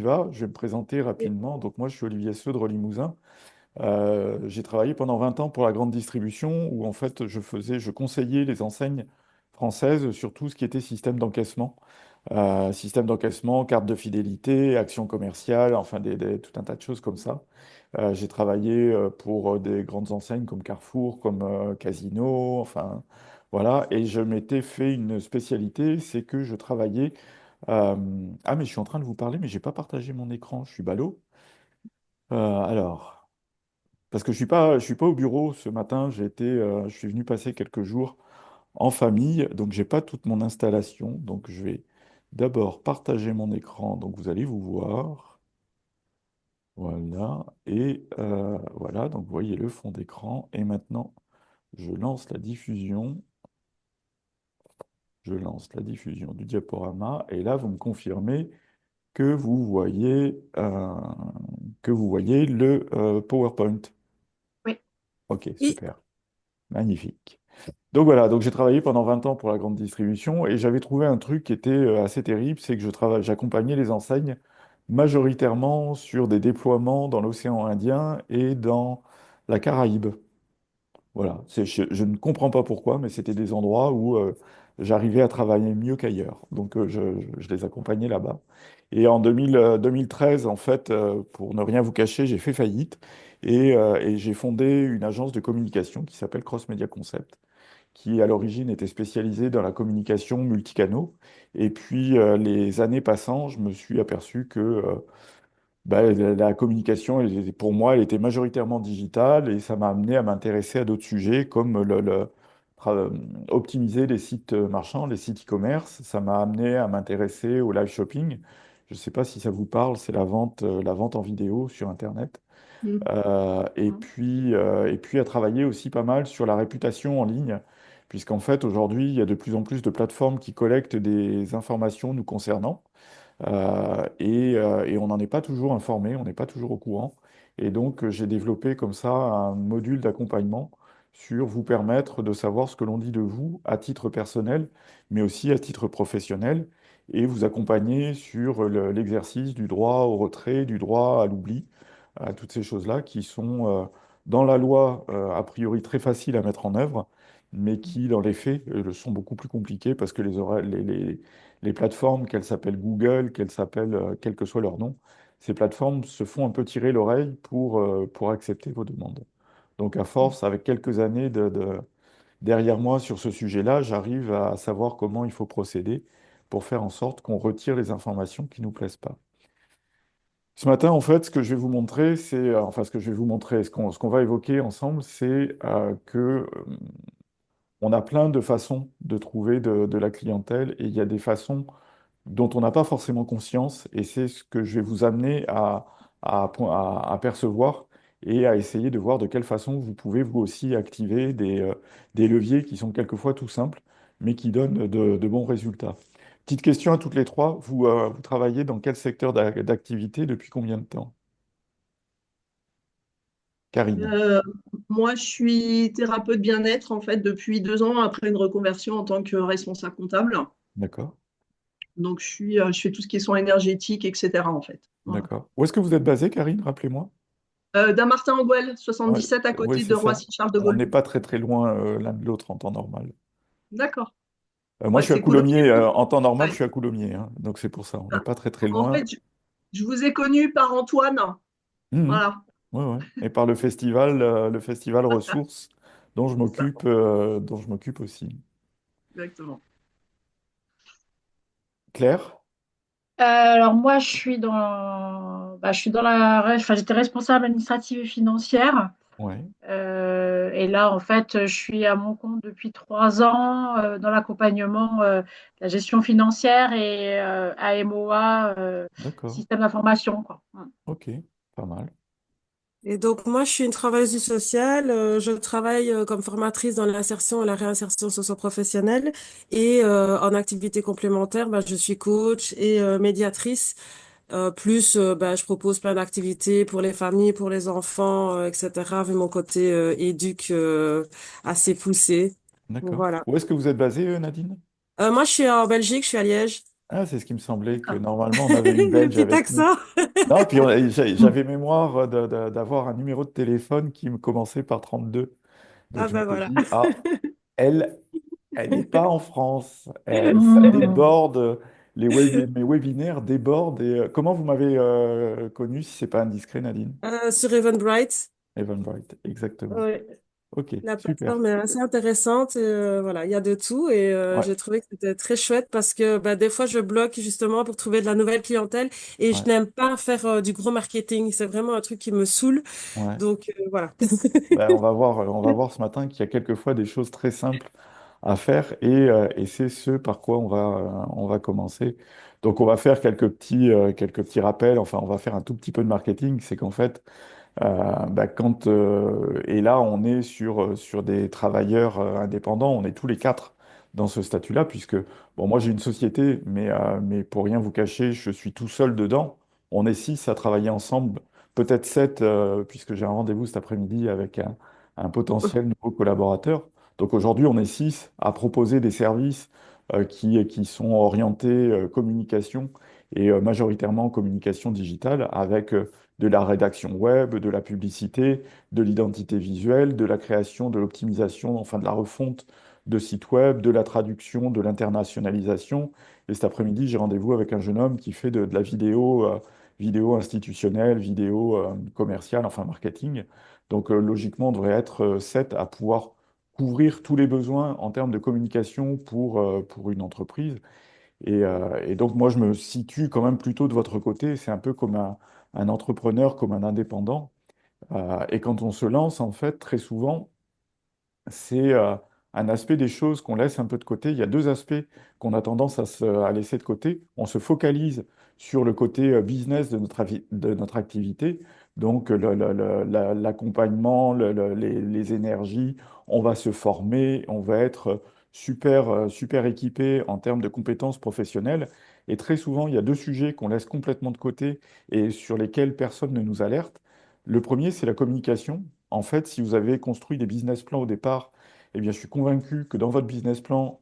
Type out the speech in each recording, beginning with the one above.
va. Je vais me présenter rapidement. Donc moi, je suis Olivier Seudre-Limousin. J'ai travaillé pendant 20 ans pour la grande distribution où en fait je conseillais les enseignes françaises sur tout ce qui était système d'encaissement, carte de fidélité, actions commerciales, enfin tout un tas de choses comme ça. J'ai travaillé pour des grandes enseignes comme Carrefour, comme Casino, enfin voilà. Et je m'étais fait une spécialité, c'est que je travaillais. euh, Ah mais je suis en train de vous parler, mais j'ai pas partagé mon écran, je suis ballot. Alors. Parce que je suis pas au bureau ce matin, je suis venu passer quelques jours en famille, donc j'ai pas toute mon installation. Donc je vais d'abord partager mon écran, donc vous allez vous voir. Voilà, et voilà, donc vous voyez le fond d'écran. Et maintenant, je lance la diffusion, je lance la diffusion du diaporama, et là, vous me confirmez que vous voyez le PowerPoint. Oui. Ok, Oui. super, magnifique. Donc voilà, donc j'ai travaillé pendant 20 ans pour la grande distribution et j'avais trouvé un truc qui était assez terrible, c'est que j'accompagnais les enseignes majoritairement sur des déploiements dans l'océan Indien et dans la Caraïbe. Voilà, je ne comprends pas pourquoi, mais c'était des endroits où j'arrivais à travailler mieux qu'ailleurs. Donc je les accompagnais là-bas. Et en 2013, en fait, pour ne rien vous cacher, j'ai fait faillite et j'ai fondé une agence de communication qui s'appelle Cross Media Concept qui à l'origine était spécialisé dans la communication multicanaux. Et puis, les années passant, je me suis aperçu que la communication, pour moi, elle était majoritairement digitale et ça m'a amené à m'intéresser à d'autres sujets comme tra- optimiser les sites marchands, les sites e-commerce. Ça m'a amené à m'intéresser au live shopping. Je ne sais pas si ça vous parle, c'est la vente en vidéo sur Internet. Mm. Et puis à travailler aussi pas mal sur la réputation en ligne, puisqu'en fait aujourd'hui il y a de plus en plus de plateformes qui collectent des informations nous concernant, et on n'en est pas toujours informé, on n'est pas toujours au courant. Et donc j'ai développé comme ça un module d'accompagnement sur vous permettre de savoir ce que l'on dit de vous à titre personnel, mais aussi à titre professionnel, et vous accompagner sur l'exercice du droit au retrait, du droit à l'oubli, à toutes ces choses-là qui sont dans la loi a priori très faciles à mettre en œuvre, mais qui dans les faits le sont beaucoup plus compliquées parce que les plateformes, qu'elles s'appellent Google, qu'elles s'appellent quel que soit leur nom, ces plateformes se font un peu tirer l'oreille pour accepter vos demandes. Donc à force, avec quelques années derrière moi sur ce sujet-là, j'arrive à savoir comment il faut procéder pour faire en sorte qu'on retire les informations qui ne nous plaisent pas. Ce matin, en fait, ce que je vais vous montrer, enfin, ce que je vais vous montrer, ce qu'on va évoquer ensemble, c'est que on a plein de façons de trouver de la clientèle et il y a des façons dont on n'a pas forcément conscience et c'est ce que je vais vous amener à percevoir et à essayer de voir de quelle façon vous pouvez vous aussi activer des leviers qui sont quelquefois tout simples, mais qui donnent de bons résultats. Petite question à toutes les trois, vous travaillez dans quel secteur d'activité depuis combien de temps? Karine. Euh, Moi, je suis thérapeute bien-être en fait depuis 2 ans après une reconversion en tant que responsable comptable. D'accord, Donc, je fais tout ce qui est soins énergétiques, etc. en fait. Voilà. d'accord. Où est-ce que vous êtes basé, Karine? Rappelez-moi. Damartin-en-Gouel, Ouais, 77 à ouais, côté c'est de ça. Roissy-Charles de On Gaulle. n'est pas très très loin l'un de l'autre en temps normal. D'accord. Moi, je Ouais, suis à c'est Coulommiers. Coulommiers. En temps normal, je Ouais. suis à Coulommiers, hein. Donc c'est pour ça. On n'est pas très très En loin. fait, je vous ai connu par Antoine. Mhm. Voilà, Ouais, ouais. Et par le festival Ressources, c'est ça, dont je m'occupe aussi. exactement. Claire? Alors moi, je suis dans enfin, j'étais responsable administrative et financière. Ouais, Et là, en fait, je suis à mon compte depuis 3 ans dans l'accompagnement de la gestion financière et AMOA, d'accord. système d'information, quoi. Ok, pas mal. Et donc, moi, je suis une travailleuse du social. Je travaille comme formatrice dans l'insertion et la réinsertion socio-professionnelle. Et en activité complémentaire, bah, je suis coach et médiatrice. Bah, je propose plein d'activités pour les familles, pour les enfants, etc. Vu mon côté éduc assez poussé. D'accord. Voilà. Où est-ce que vous êtes basée, Nadine? Moi, je suis en Belgique, je suis à Liège. Ah, c'est ce qui me semblait que normalement on avait une Le Belge petit avec nous. accent. Non, puis j'avais mémoire d'avoir un numéro de téléphone qui me commençait par 32. Donc Ah je ben m'étais voilà. dit, ah, elle, elle n'est pas en France. Ça Mm. déborde, mes webinaires débordent. Et, comment vous m'avez connu, si c'est pas indiscret, Nadine? Sur Eventbrite. Eventbrite, exactement. Ouais. Ok, La super. plateforme est assez intéressante. Voilà, il y a de tout et Ouais, j'ai trouvé que c'était très chouette parce que bah, des fois je bloque justement pour trouver de la nouvelle clientèle et je ouais, n'aime pas faire du gros marketing. C'est vraiment un truc qui me saoule. ouais. Donc voilà. Ben, on va voir ce matin qu'il y a quelquefois des choses très simples à faire et c'est ce par quoi on va commencer. Donc on va faire quelques petits rappels, enfin on va faire un tout petit peu de marketing, c'est qu'en fait, et là on est sur des travailleurs indépendants, on est tous les quatre dans ce statut-là, puisque, bon moi j'ai une société, mais pour rien vous cacher, je suis tout seul dedans, on est six à travailler ensemble, peut-être sept, puisque j'ai un rendez-vous cet après-midi avec un potentiel nouveau collaborateur. Donc aujourd'hui, on est six à proposer des services qui sont orientés communication et majoritairement communication digitale avec de la rédaction web, de la publicité, de l'identité visuelle, de la création, de l'optimisation, enfin de la refonte de sites web, de la traduction, de l'internationalisation. Et cet après-midi, j'ai rendez-vous avec un jeune homme qui fait de la vidéo, vidéo institutionnelle, vidéo commerciale, enfin marketing. Donc logiquement, on devrait être sept à pouvoir couvrir tous les besoins en termes de communication pour une entreprise. Et donc, moi, je me situe quand même plutôt de votre côté. C'est un peu comme un entrepreneur, comme un indépendant. Et quand on se lance, en fait, très souvent, c'est un aspect des choses qu'on laisse un peu de côté. Il y a deux aspects qu'on a tendance à laisser de côté. On se focalise sur le côté business de notre activité, donc l'accompagnement, les énergies. On va se former, on va être super équipé en termes de compétences professionnelles. Et très souvent, il y a deux sujets qu'on laisse complètement de côté et sur lesquels personne ne nous alerte. Le premier, c'est la communication. En fait, si vous avez construit des business plans au départ, eh bien, je suis convaincu que dans votre business plan,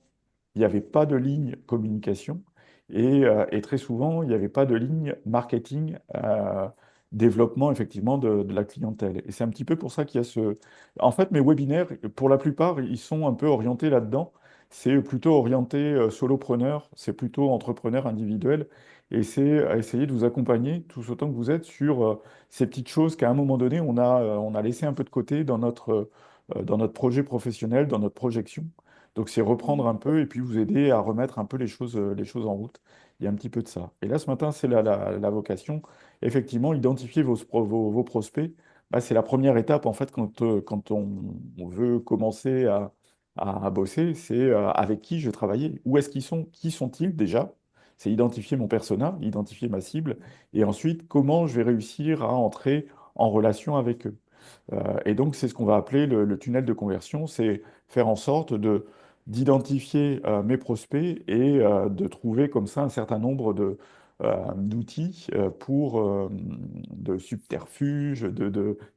il n'y avait pas de ligne communication et très souvent, il n'y avait pas de ligne marketing, développement effectivement de la clientèle. Et c'est un petit peu pour ça qu'il y a ce... En fait, mes webinaires, pour la plupart, ils sont un peu orientés là-dedans. C'est plutôt orienté solopreneur, c'est plutôt entrepreneur individuel. Et c'est à essayer de vous accompagner tout autant que vous êtes sur ces petites choses qu'à un moment donné, on a laissé un peu de côté dans notre projet professionnel, dans notre projection. Donc, c'est reprendre un peu et puis vous aider à remettre un peu les choses en route. Il y a un petit peu de ça. Et là, ce matin, c'est la vocation. Effectivement, identifier vos prospects, bah, c'est la première étape, en fait, quand on veut commencer à bosser, c'est avec qui je vais travailler. Où est-ce qu'ils sont? Qui sont-ils déjà? C'est identifier mon persona, identifier ma cible, et ensuite, comment je vais réussir à entrer en relation avec eux. Et donc, c'est ce qu'on va appeler le tunnel de conversion, c'est faire en sorte d'identifier mes prospects et de trouver comme ça un certain nombre d'outils de subterfuges,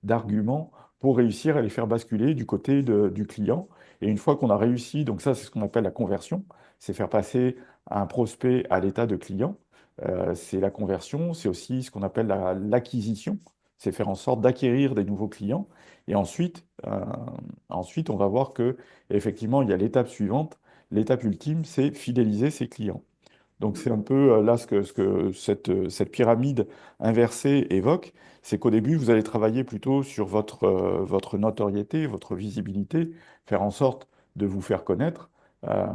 d'arguments pour réussir à les faire basculer du côté du client. Et une fois qu'on a réussi, donc ça, c'est ce qu'on appelle la conversion, c'est faire passer un prospect à l'état de client. C'est la conversion, c'est aussi ce qu'on appelle l'acquisition, c'est faire en sorte d'acquérir des nouveaux clients. Et ensuite, on va voir que effectivement, il y a l'étape suivante. L'étape ultime, c'est fidéliser ses clients. Donc c'est un peu là ce que cette pyramide inversée évoque, c'est qu'au début, vous allez travailler plutôt sur votre notoriété, votre visibilité, faire en sorte de vous faire connaître, euh,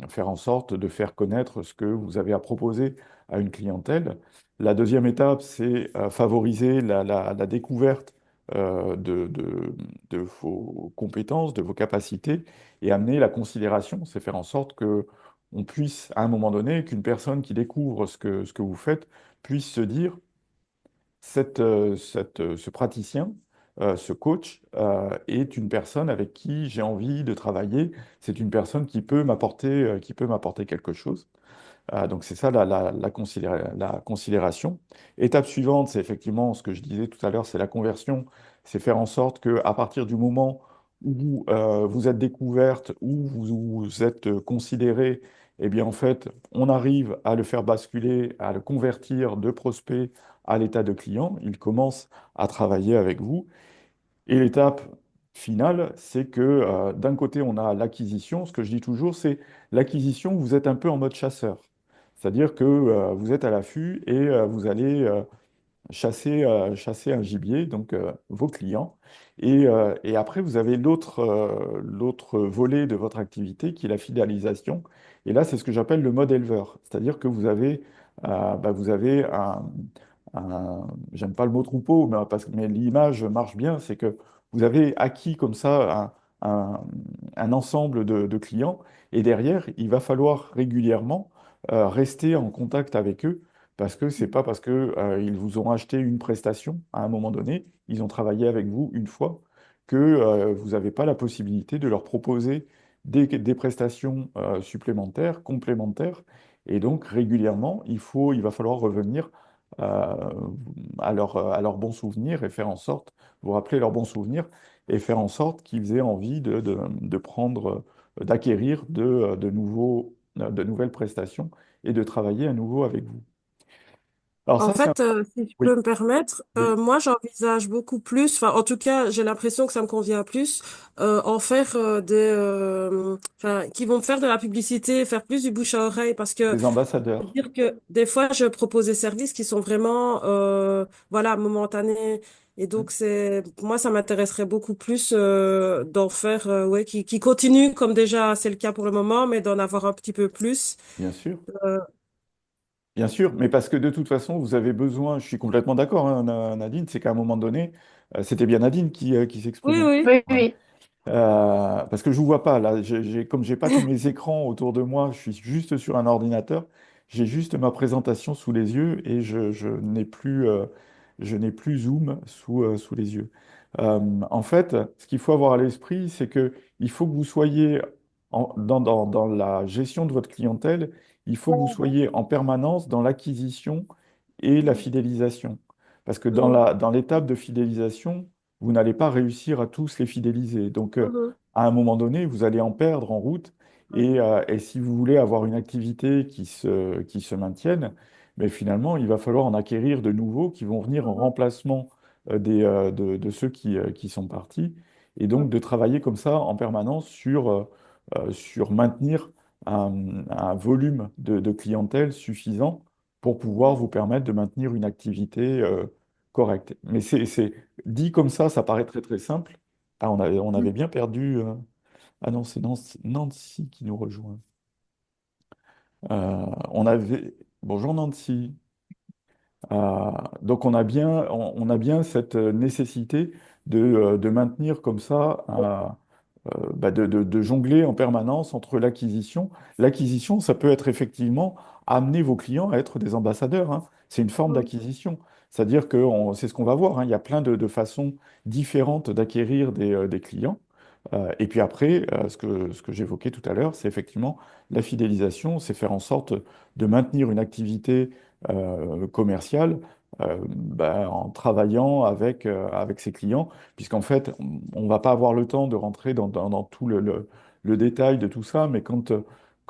faire en sorte de faire connaître ce que vous avez à proposer à une clientèle. La deuxième étape, c'est favoriser la découverte de vos compétences, de vos capacités et amener la considération, c'est faire en sorte que on puisse, à un moment donné, qu'une personne qui découvre ce que vous faites puisse se dire, ce praticien, ce coach, est une personne avec qui j'ai envie de travailler. C'est une personne qui peut m'apporter quelque chose. Donc c'est ça la considération. Étape suivante, c'est effectivement ce que je disais tout à l'heure, c'est la conversion. C'est faire en sorte qu'à partir du moment où vous êtes découverte, où vous êtes considéré, eh bien en fait, on arrive à le faire basculer, à le convertir de prospect à l'état de client. Il commence à travailler avec vous. Et l'étape finale, c'est que d'un côté, on a l'acquisition. Ce que je dis toujours, c'est l'acquisition, vous êtes un peu en mode chasseur. C'est-à-dire que vous êtes à l'affût et vous allez chasser un gibier, donc vos clients. Et après, vous avez l'autre volet de votre activité qui est la fidélisation. Et là, c'est ce que j'appelle le mode éleveur. C'est-à-dire que vous avez j'aime pas le mot troupeau, mais l'image marche bien, c'est que vous avez acquis comme ça un ensemble de clients. Et derrière, il va falloir régulièrement rester en contact avec eux parce que c'est pas parce que, ils vous ont acheté une prestation à un moment donné, ils ont travaillé avec vous une fois, que vous n'avez pas la possibilité de leur proposer des prestations supplémentaires, complémentaires. Et donc régulièrement, il va falloir revenir euh, à leurs bons souvenirs et faire en sorte, vous rappeler leurs bons souvenirs et faire en sorte qu'ils aient envie de prendre, d'acquérir de nouvelles prestations et de travailler à nouveau avec vous. Alors En ça, c'est un... fait, si je Oui, peux me permettre, oui, moi j'envisage beaucoup plus, enfin en tout cas j'ai l'impression que ça me convient plus, en faire qui vont me faire de la publicité, faire plus du bouche à oreille, parce que des ambassadeurs, dire que des fois je propose des services qui sont vraiment voilà momentanés, et hein, donc c'est moi ça m'intéresserait beaucoup plus d'en faire ouais qui continue comme déjà c'est le cas pour le moment, mais d'en avoir un petit peu plus. bien sûr. Euh, Bien sûr, mais parce que de toute façon, vous avez besoin, je suis complètement d'accord, hein, Nadine, c'est qu'à un moment donné, c'était bien Nadine qui oui s'exprimait. oui. Oui, Ouais. oui. Parce que je vous vois pas là, comme j'ai pas tous mes écrans autour de moi, je suis juste sur un ordinateur, j'ai juste ma présentation sous les yeux et je n'ai plus Zoom sous les yeux. En fait, ce qu'il faut avoir à l'esprit, c'est que il faut que vous soyez dans la gestion de votre clientèle, il faut que vous soyez en permanence dans l'acquisition et la fidélisation. Parce que Mhm, dans l'étape de fidélisation, vous n'allez pas réussir à tous les fidéliser. Donc, mhm, à un moment donné, vous allez en perdre en route. Et si vous voulez avoir une activité qui se maintienne, mais finalement, il va falloir en acquérir de nouveaux qui vont venir en mhm, remplacement de ceux qui sont partis. Et donc, mhm, de travailler comme ça en permanence sur maintenir un volume de clientèle suffisant pour pouvoir mhm, vous permettre de maintenir une activité correcte. Mais dit comme ça paraît très très simple. Ah, on avait mhm. bien perdu. Ah non, c'est Nancy qui nous rejoint. On avait. Bonjour Nancy. Donc on a bien cette nécessité de maintenir comme ça de jongler en permanence entre l'acquisition. L'acquisition, ça peut être effectivement amener vos clients à être des ambassadeurs, hein. C'est une forme Mhm. d'acquisition. C'est-à-dire que c'est ce qu'on va voir, hein. Il y a plein de façons différentes d'acquérir des clients. Et puis après, ce que j'évoquais tout à l'heure, c'est effectivement la fidélisation, c'est faire en sorte de maintenir une activité commerciale en travaillant avec ses clients puisqu'en fait, on ne va pas avoir le temps de rentrer dans tout le détail de tout ça, mais quand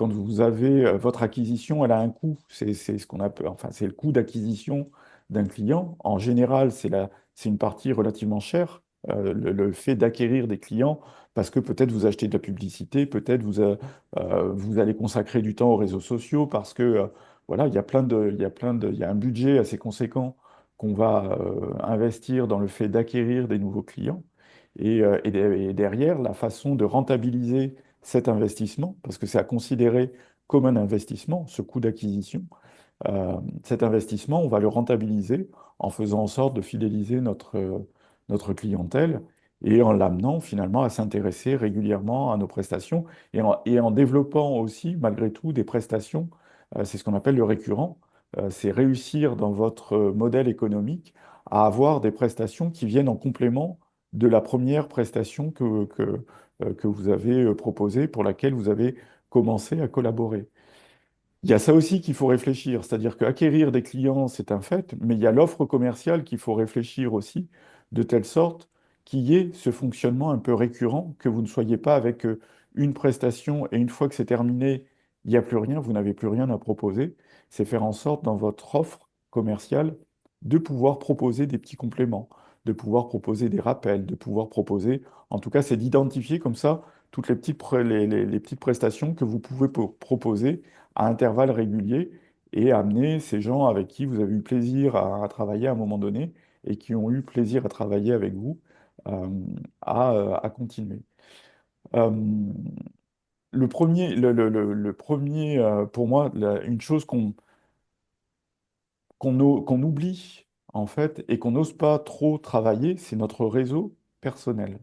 vous avez votre acquisition, elle a un coût. C'est ce qu'on appelle, enfin, c'est le coût d'acquisition d'un client. En général, c'est une partie relativement chère, le fait d'acquérir des clients, parce que peut-être vous achetez de la publicité, peut-être vous allez consacrer du temps aux réseaux sociaux, parce que voilà, il y a un budget assez conséquent qu'on va investir dans le fait d'acquérir des nouveaux clients. Et derrière, la façon de rentabiliser cet investissement, parce que c'est à considérer comme un investissement, ce coût d'acquisition, cet investissement, on va le rentabiliser en faisant en sorte de fidéliser notre clientèle et en l'amenant finalement à s'intéresser régulièrement à nos prestations et en développant aussi, malgré tout, des prestations. C'est ce qu'on appelle le récurrent. C'est réussir dans votre modèle économique à avoir des prestations qui viennent en complément de la première prestation que vous avez proposée, pour laquelle vous avez commencé à collaborer. Il y a ça aussi qu'il faut réfléchir, c'est-à-dire qu'acquérir des clients, c'est un fait, mais il y a l'offre commerciale qu'il faut réfléchir aussi, de telle sorte qu'il y ait ce fonctionnement un peu récurrent, que vous ne soyez pas avec une prestation et une fois que c'est terminé, il n'y a plus rien, vous n'avez plus rien à proposer. C'est faire en sorte dans votre offre commerciale de pouvoir proposer des petits compléments, de pouvoir proposer des rappels, de pouvoir proposer, en tout cas, c'est d'identifier comme ça toutes les petites prestations que vous pouvez proposer à intervalles réguliers et amener ces gens avec qui vous avez eu plaisir à travailler à un moment donné et qui ont eu plaisir à travailler avec vous euh, à continuer. Euh, le premier pour moi, une chose qu'on oublie en fait et qu'on n'ose pas trop travailler, c'est notre réseau personnel.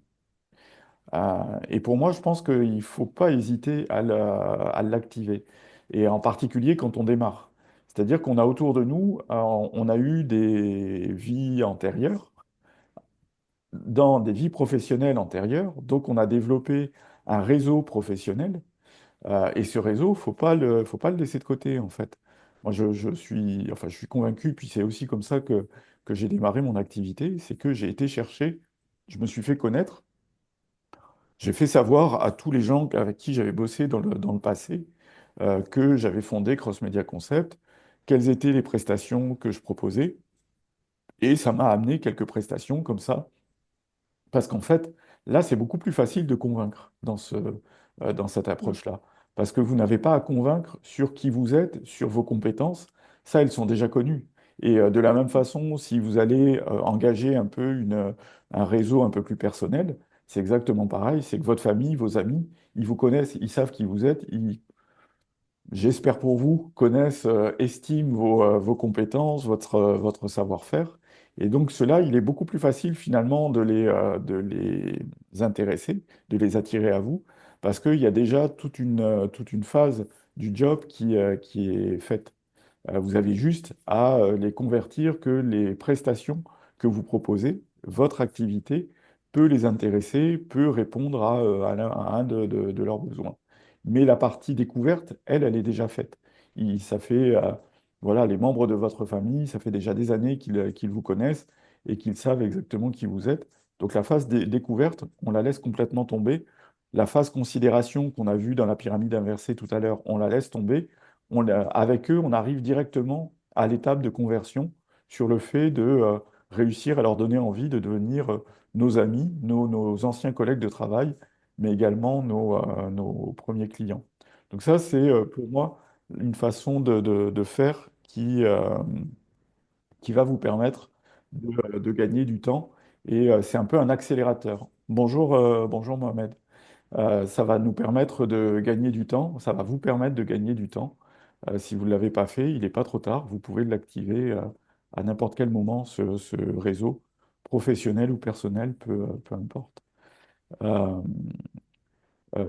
Et pour moi, je pense qu'il ne faut pas hésiter à l'activer, et en particulier quand on démarre. C'est-à-dire qu'on a autour de nous, on a eu des vies antérieures, dans des vies professionnelles antérieures, donc on a développé un réseau professionnel, et ce réseau, faut pas le laisser de côté, en fait. Moi, je suis convaincu, puis c'est aussi comme ça que j'ai démarré mon activité, c'est que j'ai été chercher, je me suis fait connaître. J'ai fait savoir à tous les gens avec qui j'avais bossé dans le passé que j'avais fondé Cross Media Concept, quelles étaient les prestations que je proposais, et ça m'a amené quelques prestations comme ça, parce qu'en fait, là, c'est beaucoup plus facile de convaincre dans cette approche-là, parce que vous n'avez pas à convaincre sur qui vous êtes, sur vos compétences, ça, elles sont déjà connues. Et de la même façon, si vous allez engager un peu un réseau un peu plus personnel, c'est exactement pareil, c'est que votre famille, vos amis, ils vous connaissent, ils savent qui vous êtes, j'espère pour vous, connaissent, estiment vos compétences, votre savoir-faire. Et donc, cela, il est beaucoup plus facile finalement de les intéresser, de les attirer à vous, parce qu'il y a déjà toute une phase du job qui est faite. Vous avez juste à les convertir que les prestations que vous proposez, votre activité peut les intéresser, peut répondre à un de leurs besoins. Mais la partie découverte, elle est déjà faite. Ça fait, voilà, les membres de votre famille, ça fait déjà des années qu'ils vous connaissent et qu'ils savent exactement qui vous êtes. Donc la phase découverte, on la laisse complètement tomber. La phase considération qu'on a vue dans la pyramide inversée tout à l'heure, on la laisse tomber. Avec eux, on arrive directement à l'étape de conversion sur le fait de réussir à leur donner envie de devenir nos amis, nos anciens collègues de travail, mais également nos premiers clients. Donc ça, c'est pour moi une façon de faire qui va vous permettre de gagner du temps. Et c'est un peu un accélérateur. Bonjour Mohamed. Ça va nous permettre de gagner du temps, ça va vous permettre de gagner du temps. Si vous ne l'avez pas fait, il n'est pas trop tard, vous pouvez l'activer à n'importe quel moment, ce réseau, professionnel ou personnel, peu importe. Euh,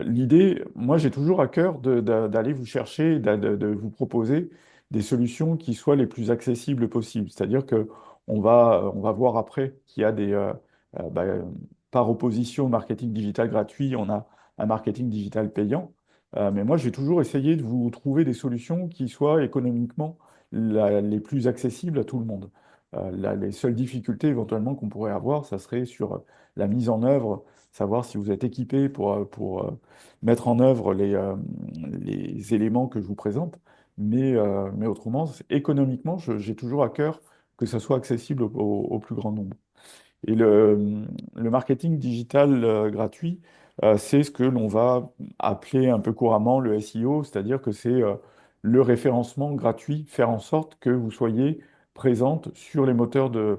L'idée, moi j'ai toujours à cœur d'aller vous chercher, de vous proposer des solutions qui soient les plus accessibles possibles. C'est-à-dire que on va voir après qu'il y a par opposition au marketing digital gratuit, on a un marketing digital payant. Mais moi j'ai toujours essayé de vous trouver des solutions qui soient économiquement les plus accessibles à tout le monde. Les seules difficultés éventuellement qu'on pourrait avoir, ça serait sur la mise en œuvre, savoir si vous êtes équipé pour mettre en œuvre les éléments que je vous présente. Mais autrement, économiquement, j'ai toujours à cœur que ça soit accessible au plus grand nombre. Et le marketing digital gratuit, c'est ce que l'on va appeler un peu couramment le SEO, c'est-à-dire que c'est le référencement gratuit, faire en sorte que vous soyez présente sur les moteurs de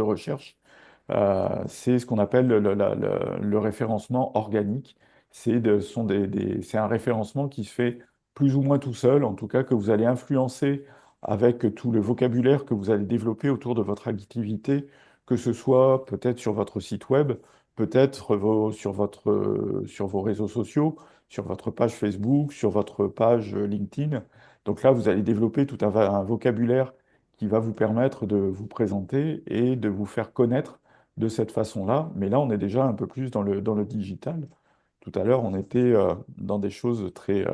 recherche. C'est ce qu'on appelle le référencement organique. C'est un référencement qui se fait plus ou moins tout seul, en tout cas que vous allez influencer avec tout le vocabulaire que vous allez développer autour de votre activité, que ce soit peut-être sur votre site web, peut-être sur vos réseaux sociaux, sur votre page Facebook, sur votre page LinkedIn. Donc là, vous allez développer tout un vocabulaire qui va vous permettre de vous présenter et de vous faire connaître de cette façon-là. Mais là, on est déjà un peu plus dans le digital. Tout à l'heure, on était dans des choses très...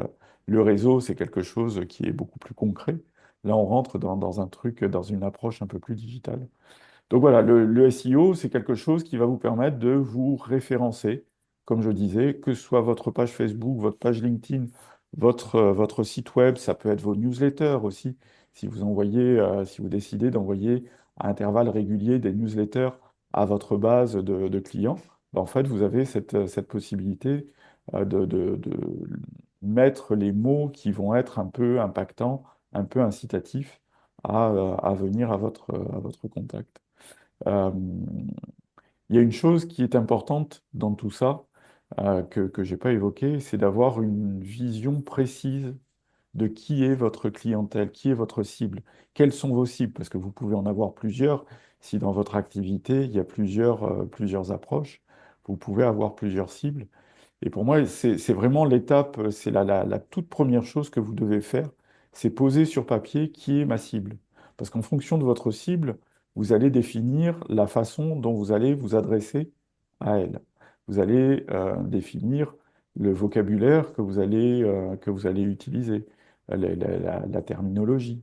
le réseau, c'est quelque chose qui est beaucoup plus concret. Là, on rentre dans un truc, dans une approche un peu plus digitale. Donc voilà, le SEO, c'est quelque chose qui va vous permettre de vous référencer, comme je disais, que ce soit votre page Facebook, votre page LinkedIn, votre site web, ça peut être vos newsletters aussi. Si vous décidez d'envoyer à intervalles réguliers des newsletters à votre base de clients, ben en fait, vous avez cette possibilité de mettre les mots qui vont être un peu impactants, un peu incitatifs à venir à votre contact. Euh, il y a une chose qui est importante dans tout ça, que je n'ai pas évoqué, c'est d'avoir une vision précise de qui est votre clientèle, qui est votre cible, quelles sont vos cibles, parce que vous pouvez en avoir plusieurs. Si dans votre activité, il y a plusieurs approches, vous pouvez avoir plusieurs cibles. Et pour moi, c'est vraiment l'étape, c'est la toute première chose que vous devez faire, c'est poser sur papier qui est ma cible. Parce qu'en fonction de votre cible, vous allez définir la façon dont vous allez vous adresser à elle. Vous allez définir le vocabulaire que vous allez utiliser, la terminologie.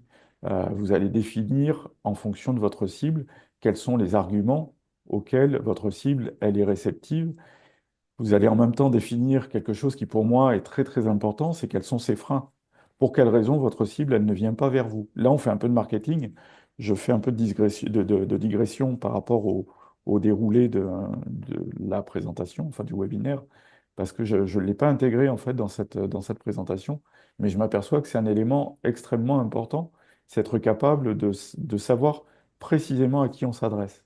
Vous allez définir en fonction de votre cible quels sont les arguments auxquels votre cible elle est réceptive. Vous allez en même temps définir quelque chose qui pour moi est très très important, c'est quels sont ses freins. Pour quelles raisons votre cible, elle ne vient pas vers vous. Là, on fait un peu de marketing. Je fais un peu de digression par rapport au déroulé de la présentation, enfin du webinaire, parce que je ne l'ai pas intégré en fait dans cette présentation, mais je m'aperçois que c'est un élément extrêmement important, c'est être capable de savoir précisément à qui on s'adresse.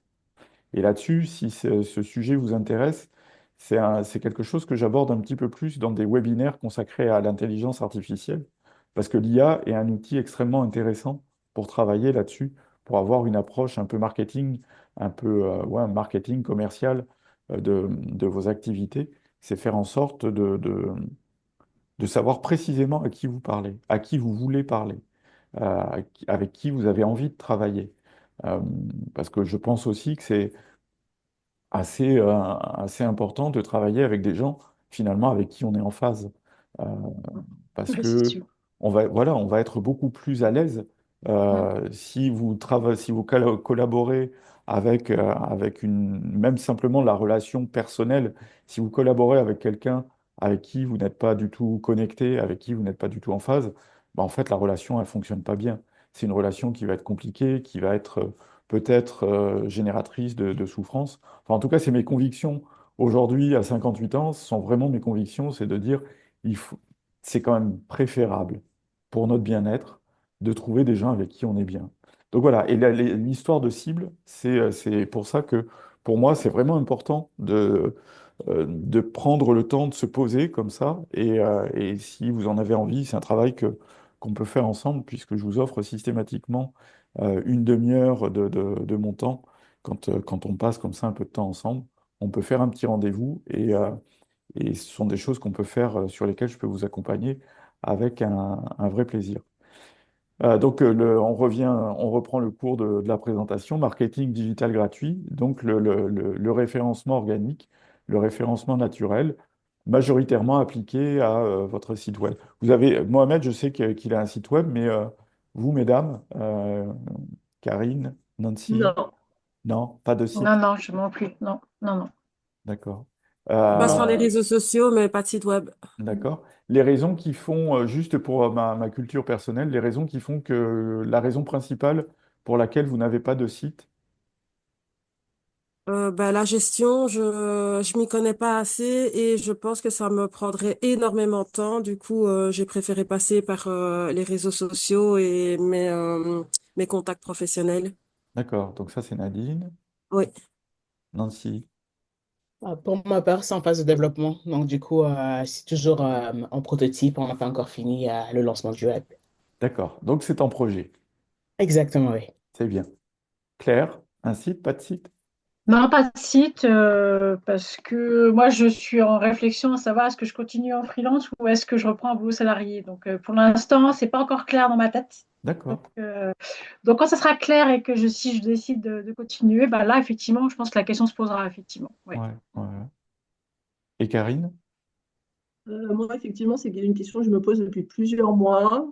Et là-dessus, si ce sujet vous intéresse, c'est quelque chose que j'aborde un petit peu plus dans des webinaires consacrés à l'intelligence artificielle, parce que l'IA est un outil extrêmement intéressant pour travailler là-dessus, pour avoir une approche un peu marketing, un peu ouais, marketing commercial de vos activités. C'est faire en sorte de savoir précisément à qui vous parlez, à qui vous voulez parler, avec qui vous avez envie de travailler. Euh, Parce que je pense aussi que c'est assez important de travailler avec des gens finalement avec qui on est en phase. Euh, Parce Oui, c'est que sûr. voilà, on va être beaucoup plus à l'aise Mm. si vous collaborez avec même simplement la relation personnelle, si vous collaborez avec quelqu'un avec qui vous n'êtes pas du tout connecté, avec qui vous n'êtes pas du tout en phase, bah, en fait, la relation, elle fonctionne pas bien. C'est une relation qui va être compliquée, qui va être peut-être génératrice de souffrance. Enfin, en tout cas, c'est mes convictions. Aujourd'hui, à 58 ans, ce sont vraiment mes convictions, c'est de dire, il faut, c'est quand même préférable pour notre bien-être de trouver des gens avec qui on est bien. Donc voilà, et l'histoire de cible, c'est pour ça que pour moi, c'est vraiment important de prendre le temps de se poser comme ça. Et si vous en avez envie, c'est un travail qu'on peut faire ensemble, puisque je vous offre systématiquement une demi-heure de mon temps quand on passe comme ça un peu de temps ensemble. On peut faire un petit rendez-vous et ce sont des choses qu'on peut faire sur lesquelles je peux vous accompagner avec un vrai plaisir. Donc, on reprend le cours de la présentation, marketing digital gratuit, donc le référencement organique, le référencement naturel, majoritairement appliqué à votre site web. Mohamed, je sais qu'il a un site web, mais vous, mesdames, Karine, Nancy, Non. non, pas de Non, site, non, je m'en plus. Non, non, non. d'accord. On passe par Non. les Euh, réseaux sociaux, mais pas de site web. D'accord. Les raisons qui font, juste pour ma culture personnelle, les raisons qui font que la raison principale pour laquelle vous n'avez pas de site. Ben, la gestion, je m'y connais pas assez et je pense que ça me prendrait énormément de temps. Du coup, j'ai préféré passer par les réseaux sociaux et mes contacts professionnels. D'accord. Donc ça, c'est Nadine. Oui. Nancy. Pour ma part, c'est en phase de développement. Donc, du coup, c'est toujours en prototype. On n'a pas encore fini le lancement du web. D'accord. Donc c'est en projet. Exactement, oui. C'est bien. Claire, un site, pas de site? Non, pas de site, parce que moi, je suis en réflexion à savoir est-ce que je continue en freelance ou est-ce que je reprends un boulot salarié. Donc, pour l'instant, c'est pas encore clair dans ma tête. Donc, D'accord. donc quand ça sera clair et que si je décide de continuer, bah là, effectivement, je pense que la question se posera, effectivement. Ouais. Ouais, ouais, ouais. Et Karine? Moi, effectivement, c'est une question que je me pose depuis plusieurs mois.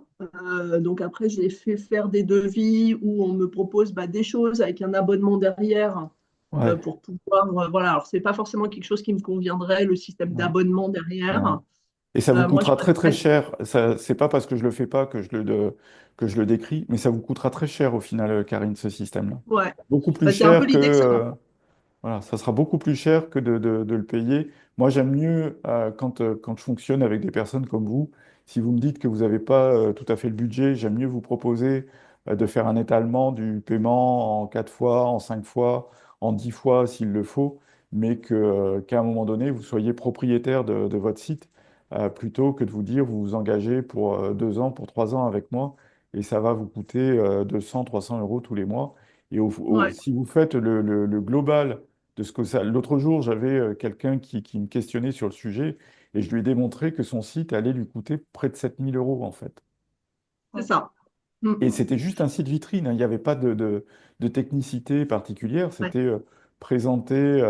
Donc après, j'ai fait faire des devis où on me propose des choses avec un abonnement derrière Ouais, pour pouvoir. Voilà, alors c'est pas forcément quelque chose qui me conviendrait, le système ouais, d'abonnement ouais. derrière. Et ça vous Moi, je coûtera très très préfère. cher. Ça, c'est pas parce que je le fais pas que je le décris, mais ça vous coûtera très cher au final, Karine, ce système-là. Ouais, Beaucoup plus c'est un peu cher que, l'idée que ça. voilà, ça sera beaucoup plus cher que de le payer. Moi, j'aime mieux quand je fonctionne avec des personnes comme vous. Si vous me dites que vous n'avez pas tout à fait le budget, j'aime mieux vous proposer de faire un étalement du paiement en 4 fois, en 5 fois, en 10 fois s'il le faut, mais qu'à un moment donné, vous soyez propriétaire de votre site plutôt que de vous dire vous vous engagez pour 2 ans, pour 3 ans avec moi et ça va vous coûter 200, 300 euros tous les mois. Et Ouais, si vous faites le global de ce que ça... L'autre jour, j'avais quelqu'un qui me questionnait sur le sujet et je lui ai démontré que son site allait lui coûter près de 7 000 euros en fait. c'est ça. Mm. Et c'était juste un site vitrine, hein. Il n'y avait pas de technicité particulière. Ouais. C'était présenté,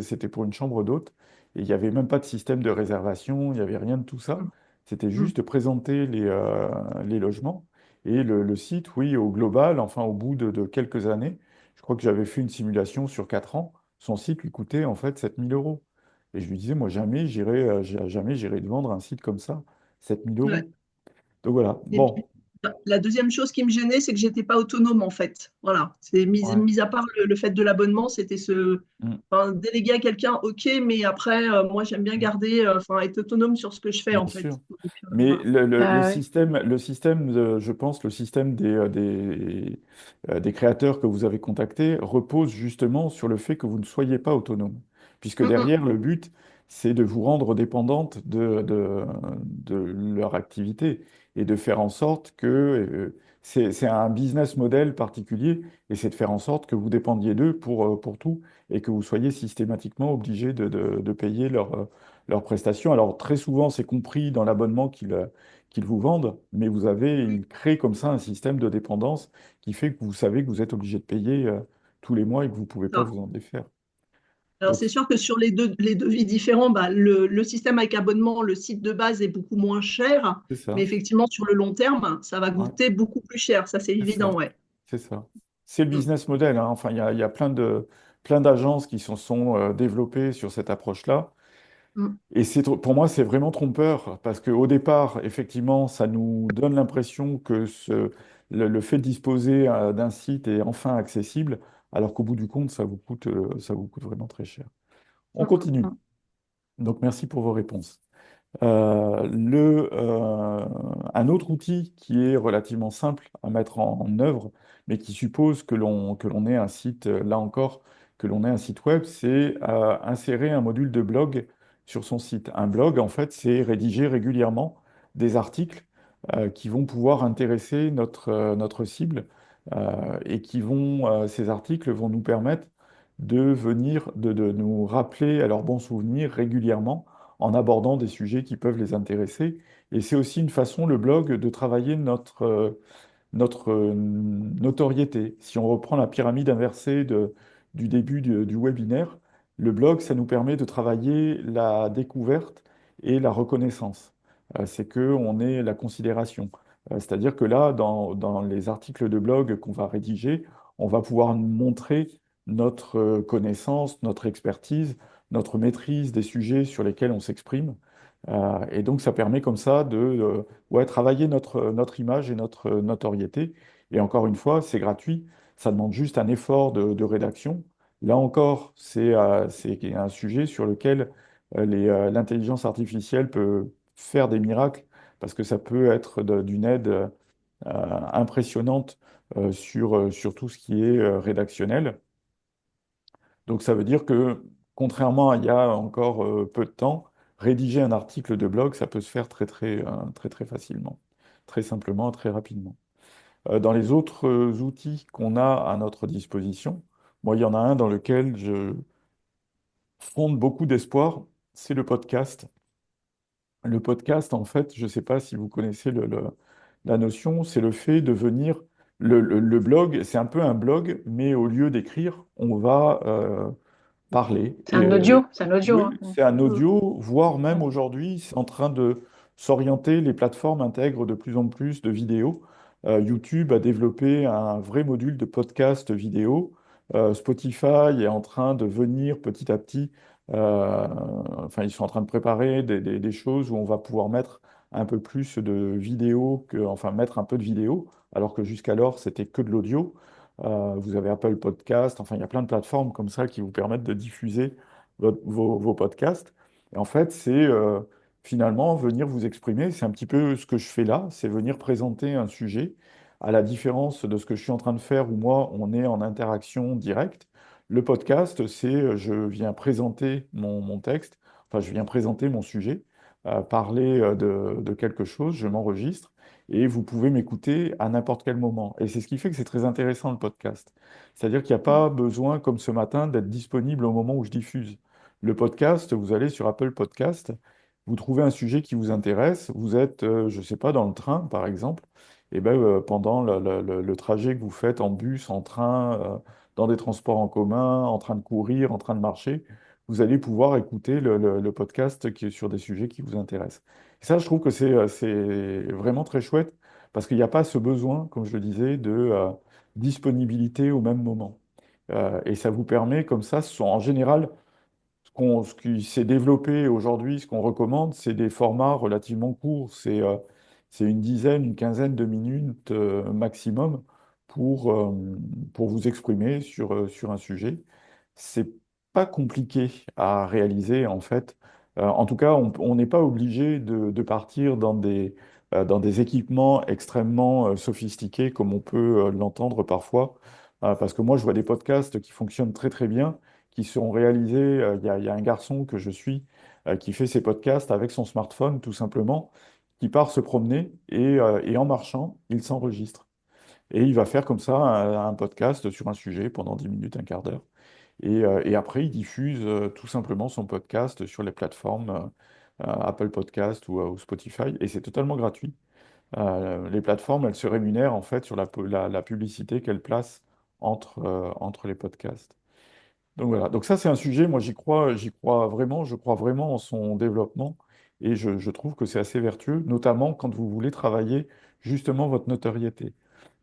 c'était pour une chambre d'hôte. Et il n'y avait même pas de système de réservation, il n'y avait rien de tout ça. Mm. C'était Mm. juste présenter les logements. Et le site, oui, au global, enfin au bout de quelques années, je crois que j'avais fait une simulation sur 4 ans, son site lui coûtait en fait 7 000 euros. Et je lui disais, moi, jamais j'irai te vendre un site comme ça, 7 000 Ouais. euros. Donc voilà, Et puis, bon. la deuxième chose qui me gênait, c'est que j'étais pas autonome en fait. Voilà. C'est Ouais. mis à part le fait de l'abonnement, c'était Mm. enfin, déléguer à quelqu'un, ok, mais après, moi, j'aime bien garder, enfin, être autonome sur ce que je fais Bien en fait. sûr. Donc, Mais voilà. Ouais. le système je pense, le système des créateurs que vous avez contactés repose justement sur le fait que vous ne soyez pas autonome. Puisque Mm, mm. derrière, le but, c'est de vous rendre dépendante de leur activité et de faire en sorte que c'est un business model particulier et c'est de faire en sorte que vous dépendiez d'eux pour tout et que vous soyez systématiquement obligé de payer leurs prestations. Alors, très souvent, c'est compris dans l'abonnement qu'ils vous vendent, mais ils créent comme ça un système de dépendance qui fait que vous savez que vous êtes obligé de payer tous les mois et que vous ne pouvez pas Ça. vous en défaire. Alors, Donc, c'est sûr que sur les devis différents, le système avec abonnement, le site de base est beaucoup moins cher, c'est mais ça. effectivement, sur le long terme, ça va Ouais, coûter beaucoup plus cher. Ça, c'est c'est ça. évident, ouais. C'est ça. C'est le Mm, business model, hein. Enfin, il y a plein d'agences qui se sont développées sur cette approche-là. mm. Et pour moi, c'est vraiment trompeur, parce qu'au départ, effectivement, ça nous donne l'impression que le fait de disposer d'un site est enfin accessible, alors qu'au bout du compte, ça vous coûte vraiment très cher. On Mm, continue. mm. Donc, merci pour vos réponses. Un autre outil qui est relativement simple à mettre en œuvre, mais qui suppose que l'on ait un site, là encore, que l'on ait un site web, c'est insérer un module de blog sur son site. Un blog, en fait, c'est rédiger régulièrement des articles qui vont pouvoir intéresser notre cible et ces articles vont nous permettre de nous rappeler à leurs bons souvenirs régulièrement en abordant des sujets qui peuvent les intéresser. Et c'est aussi une façon, le blog, de travailler notre notoriété. Si on reprend la pyramide inversée du début du webinaire, le blog, ça nous permet de travailler la découverte et la reconnaissance. C'est que on ait la considération. C'est-à-dire que là, dans les articles de blog qu'on va rédiger, on va pouvoir montrer notre connaissance, notre expertise, notre maîtrise des sujets sur lesquels on s'exprime. Et donc, ça permet comme ça de ouais, travailler notre image et notre notoriété. Et encore une fois, c'est gratuit. Ça demande juste un effort de rédaction. Là encore, c'est un sujet sur lequel l'intelligence artificielle peut faire des miracles parce que ça peut être d'une aide impressionnante sur tout ce qui est rédactionnel. Donc ça veut dire que, contrairement à il y a encore peu de temps, rédiger un article de blog, ça peut se faire très facilement, très simplement, très rapidement. Dans les autres outils qu'on a à notre disposition, moi, il y en a un dans lequel je fonde beaucoup d'espoir, c'est le podcast. Le podcast, en fait, je ne sais pas si vous connaissez la notion, c'est le fait de venir... Le blog, c'est un peu un blog, mais au lieu d'écrire, parler. C'est un audio, Oui, hein. c'est un Mm. audio, voire même Mm. aujourd'hui, c'est en train de s'orienter. Les plateformes intègrent de plus en plus de vidéos. YouTube a développé un vrai module de podcast vidéo. Spotify est en train de venir petit à petit. euh, enfin, ils sont en train de préparer des choses où on va pouvoir mettre un peu plus de vidéos enfin, mettre un peu de vidéo, alors que jusqu'alors, c'était que de l'audio. Vous avez Apple Podcast, enfin, il y a plein de plateformes comme ça qui vous permettent de diffuser vos podcasts. Et en fait, c'est finalement venir vous exprimer. C'est un petit peu ce que je fais là, c'est venir présenter un sujet, à la différence de ce que je suis en train de faire où moi, on est en interaction directe. Le podcast, c'est je viens présenter mon texte, enfin, je viens présenter mon sujet, parler de quelque chose, je m'enregistre et vous pouvez m'écouter à n'importe quel moment. Et c'est ce qui fait que c'est très intéressant le podcast. C'est-à-dire qu'il n'y a pas besoin, comme ce matin, d'être disponible au moment où je diffuse. Le podcast, vous allez sur Apple Podcast, vous trouvez un sujet qui vous intéresse, vous êtes, je ne sais pas, dans le train, par exemple, et ben, pendant le trajet que vous faites en bus, en train, dans des transports en commun, en train de courir, en train de marcher, vous allez pouvoir écouter le podcast qui est sur des sujets qui vous intéressent. Et ça, je trouve que c'est vraiment très chouette parce qu'il n'y a pas ce besoin, comme je le disais, de disponibilité au même moment. Et ça vous permet, comme ça, en général, ce qui s'est développé aujourd'hui, ce qu'on recommande, c'est des formats relativement courts. C'est une dizaine, une quinzaine de minutes maximum pour vous exprimer sur un sujet. C'est pas compliqué à réaliser, en fait. En tout cas, on n'est pas obligé de partir dans des équipements extrêmement sophistiqués comme on peut l'entendre parfois. Parce que moi, je vois des podcasts qui fonctionnent très très bien qui sont réalisés. Il y a un garçon que je suis qui fait ses podcasts avec son smartphone, tout simplement, qui part se promener et en marchant, il s'enregistre. Et il va faire comme ça un podcast sur un sujet pendant 10 minutes, un quart d'heure. Et après, il diffuse tout simplement son podcast sur les plateformes Apple Podcast ou Spotify. Et c'est totalement gratuit. Les plateformes, elles se rémunèrent en fait sur la publicité qu'elles placent entre les podcasts. Donc voilà, donc ça c'est un sujet, moi j'y crois vraiment, je crois vraiment en son développement et je trouve que c'est assez vertueux, notamment quand vous voulez travailler justement votre notoriété.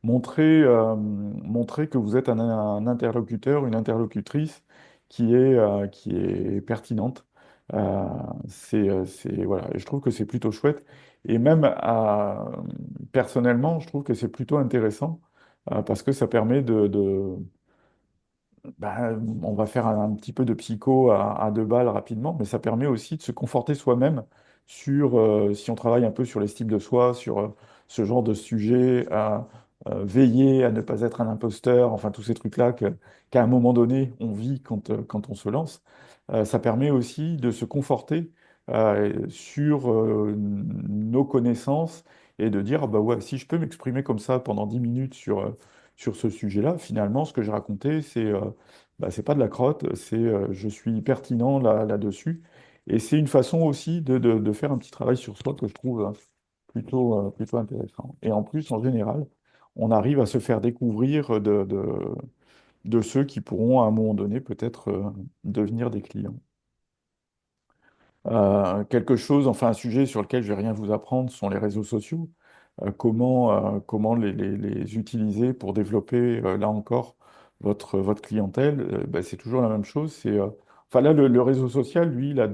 Montrer que vous êtes un interlocuteur, une interlocutrice qui est pertinente. Euh, voilà, et je trouve que c'est plutôt chouette. Et même personnellement, je trouve que c'est plutôt intéressant parce que ça permet on va faire un petit peu de psycho à deux balles rapidement, mais ça permet aussi de se conforter soi-même si on travaille un peu sur l'estime de soi, sur ce genre de sujet, à veiller à ne pas être un imposteur, enfin tous ces trucs-là qu'à un moment donné on vit quand on se lance. Ça permet aussi de se conforter sur nos connaissances et de dire, ah bah ouais, si je peux m'exprimer comme ça pendant 10 minutes sur ce sujet-là, finalement, ce que j'ai raconté, c'est pas de la crotte, je suis pertinent là-dessus. Et c'est une façon aussi de faire un petit travail sur soi que je trouve plutôt intéressant. Et en plus, en général, on arrive à se faire découvrir de ceux qui pourront à un moment donné peut-être devenir des clients. Quelque chose, enfin un sujet sur lequel je vais rien vous apprendre sont les réseaux sociaux. Comment les utiliser pour développer, là encore, votre clientèle. C'est toujours la même chose. Enfin là, le réseau social, lui, il a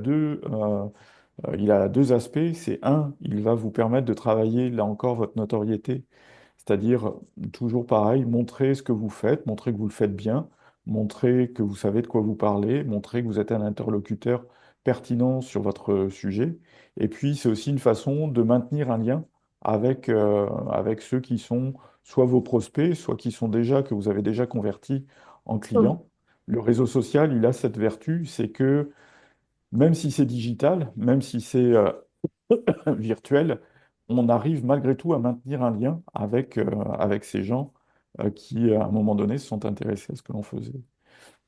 deux aspects. C'est un, il va vous permettre de travailler, là encore, votre notoriété, c'est-à-dire toujours pareil, montrer ce que vous faites, montrer que vous le faites bien, montrer que vous savez de quoi vous parlez, montrer que vous êtes un interlocuteur pertinent sur votre sujet. Et puis, c'est aussi une façon de maintenir un lien avec ceux qui sont soit vos prospects, soit que vous avez déjà convertis en Mm. clients. Le réseau social, il a cette vertu, c'est que même si c'est digital, même si c'est virtuel, on arrive malgré tout à maintenir un lien avec ces gens qui, à un moment donné, se sont intéressés à ce que l'on faisait.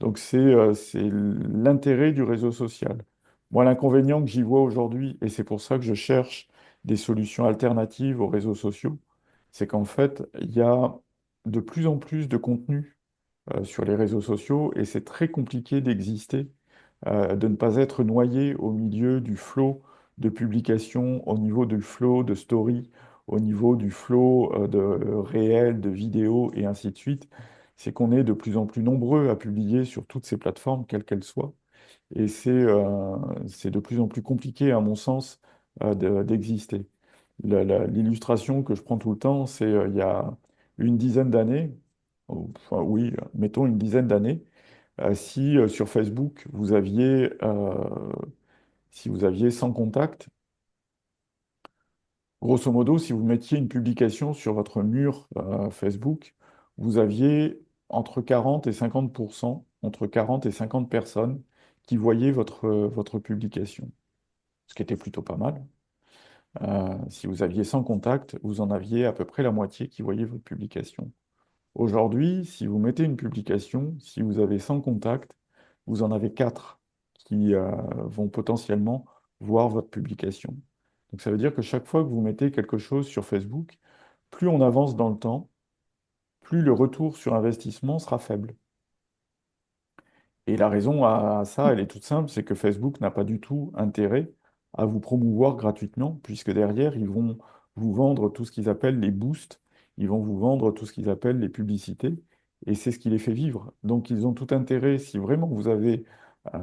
Donc c'est l'intérêt du réseau social. Moi, l'inconvénient que j'y vois aujourd'hui, et c'est pour ça que je cherche des solutions alternatives aux réseaux sociaux, c'est qu'en fait, il y a de plus en plus de contenu sur les réseaux sociaux et c'est très compliqué d'exister de ne pas être noyé au milieu du flot de publications, au niveau du flot de stories, au niveau du flot de réels, de vidéos et ainsi de suite. C'est qu'on est de plus en plus nombreux à publier sur toutes ces plateformes, quelles qu'elles soient. Et c'est de plus en plus compliqué, à mon sens, d'exister. L'illustration que je prends tout le temps, c'est il y a une dizaine d'années, enfin oui, mettons une dizaine d'années, si sur Facebook, si vous aviez 100 contacts, grosso modo, si vous mettiez une publication sur votre mur Facebook, vous aviez entre 40 et 50%, entre 40 et 50 personnes qui voyaient votre publication, ce qui était plutôt pas mal. Si vous aviez 100 contacts, vous en aviez à peu près la moitié qui voyaient votre publication. Aujourd'hui, si vous mettez une publication, si vous avez 100 contacts, vous en avez 4 qui vont potentiellement voir votre publication. Donc ça veut dire que chaque fois que vous mettez quelque chose sur Facebook, plus on avance dans le temps, plus le retour sur investissement sera faible. Et la raison à ça, elle est toute simple, c'est que Facebook n'a pas du tout intérêt à vous promouvoir gratuitement, puisque derrière, ils vont vous vendre tout ce qu'ils appellent les boosts, ils vont vous vendre tout ce qu'ils appellent les publicités, et c'est ce qui les fait vivre. Donc ils ont tout intérêt, si vraiment vous avez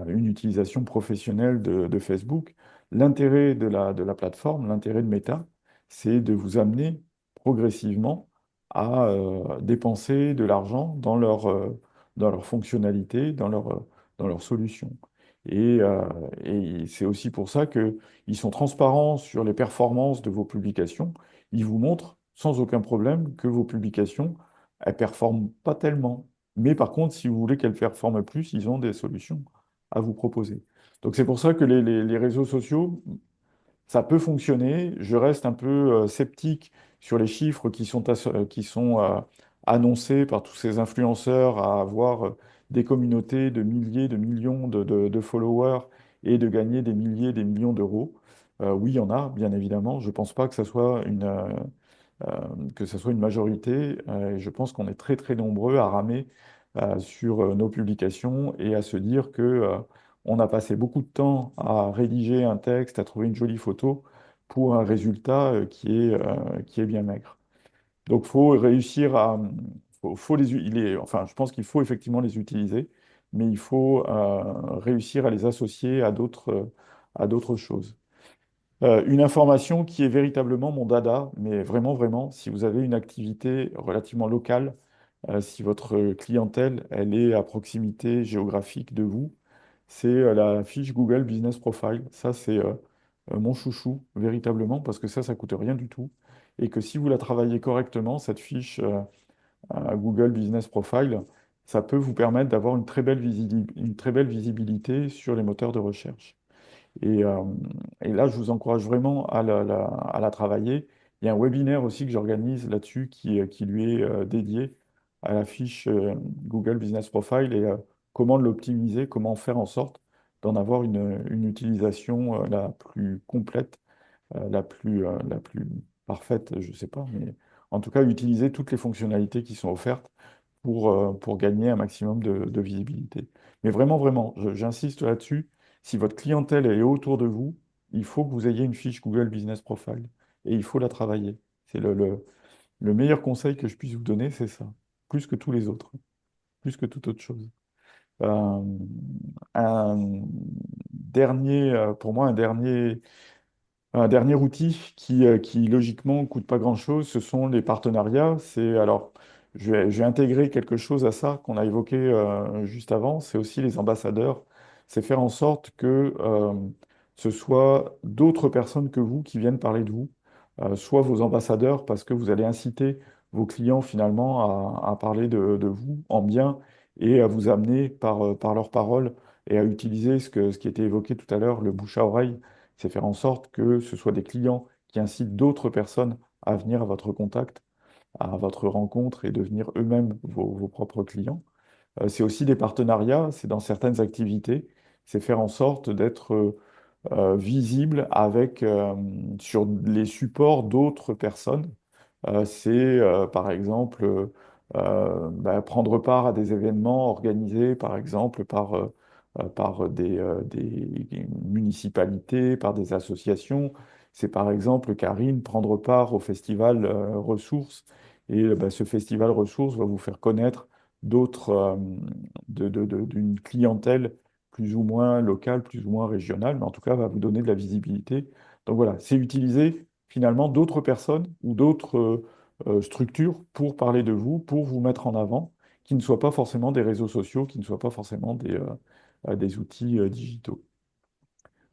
une utilisation professionnelle de Facebook, l'intérêt de la plateforme, l'intérêt de Meta, c'est de vous amener progressivement à dépenser de l'argent dans leurs fonctionnalités, dans leurs solutions. Et, euh, et c'est aussi pour ça qu'ils sont transparents sur les performances de vos publications. Ils vous montrent sans aucun problème que vos publications, elles performent pas tellement. Mais par contre, si vous voulez qu'elles performent plus, ils ont des solutions à vous proposer. Donc c'est pour ça que les réseaux sociaux, ça peut fonctionner. Je reste un peu sceptique sur les chiffres qui sont annoncés par tous ces influenceurs à avoir des communautés de milliers, de millions de followers et de gagner des milliers, des millions d'euros. Oui, il y en a, bien évidemment. Je ne pense pas que ça soit une majorité. Et je pense qu'on est très, très nombreux à ramer sur nos publications et à se dire que on a passé beaucoup de temps à rédiger un texte, à trouver une jolie photo pour un résultat qui est bien maigre. Donc, faut réussir à, faut enfin, je pense qu'il faut effectivement les utiliser, mais il faut réussir à les associer à d'autres choses. Une information qui est véritablement mon dada, mais vraiment, vraiment, si vous avez une activité relativement locale, si votre clientèle, elle est à proximité géographique de vous, c'est la fiche Google Business Profile. Ça, c'est mon chouchou, véritablement, parce que ça coûte rien du tout. Et que si vous la travaillez correctement, cette fiche Google Business Profile, ça peut vous permettre d'avoir une très belle visibilité sur les moteurs de recherche. Et, euh, et là, je vous encourage vraiment à la travailler. Il y a un webinaire aussi que j'organise là-dessus qui lui est dédié à la fiche Google Business Profile et comment l'optimiser, comment faire en sorte d'en avoir une utilisation la plus complète, la plus parfaite, je ne sais pas, mais en tout cas, utiliser toutes les fonctionnalités qui sont offertes pour gagner un maximum de visibilité. Mais vraiment, vraiment, j'insiste là-dessus, si votre clientèle elle est autour de vous, il faut que vous ayez une fiche Google Business Profile et il faut la travailler. C'est le meilleur conseil que je puisse vous donner, c'est ça, plus que tous les autres, plus que toute autre chose. Euh, un pour moi, un dernier outil qui logiquement coûte pas grand-chose, ce sont les partenariats. Alors, je vais intégrer quelque chose à ça qu'on a évoqué juste avant, c'est aussi les ambassadeurs. C'est faire en sorte que ce soit d'autres personnes que vous qui viennent parler de vous, soit vos ambassadeurs, parce que vous allez inciter vos clients finalement à parler de vous en bien et à vous amener par leurs paroles et à utiliser ce qui était évoqué tout à l'heure, le bouche à oreille, c'est faire en sorte que ce soit des clients qui incitent d'autres personnes à venir à votre contact, à votre rencontre et devenir eux-mêmes vos propres clients. C'est aussi des partenariats, c'est dans certaines activités, c'est faire en sorte d'être visible sur les supports d'autres personnes. C'est par exemple prendre part à des événements organisés par exemple par par des municipalités, par des associations. C'est par exemple, Karine, prendre part au festival Ressources. Et bah, ce festival Ressources va vous faire connaître d'autres, d'une clientèle plus ou moins locale, plus ou moins régionale, mais en tout cas va vous donner de la visibilité. Donc voilà, c'est utiliser finalement d'autres personnes ou d'autres structures pour parler de vous, pour vous mettre en avant, qui ne soient pas forcément des réseaux sociaux, qui ne soient pas forcément des outils digitaux.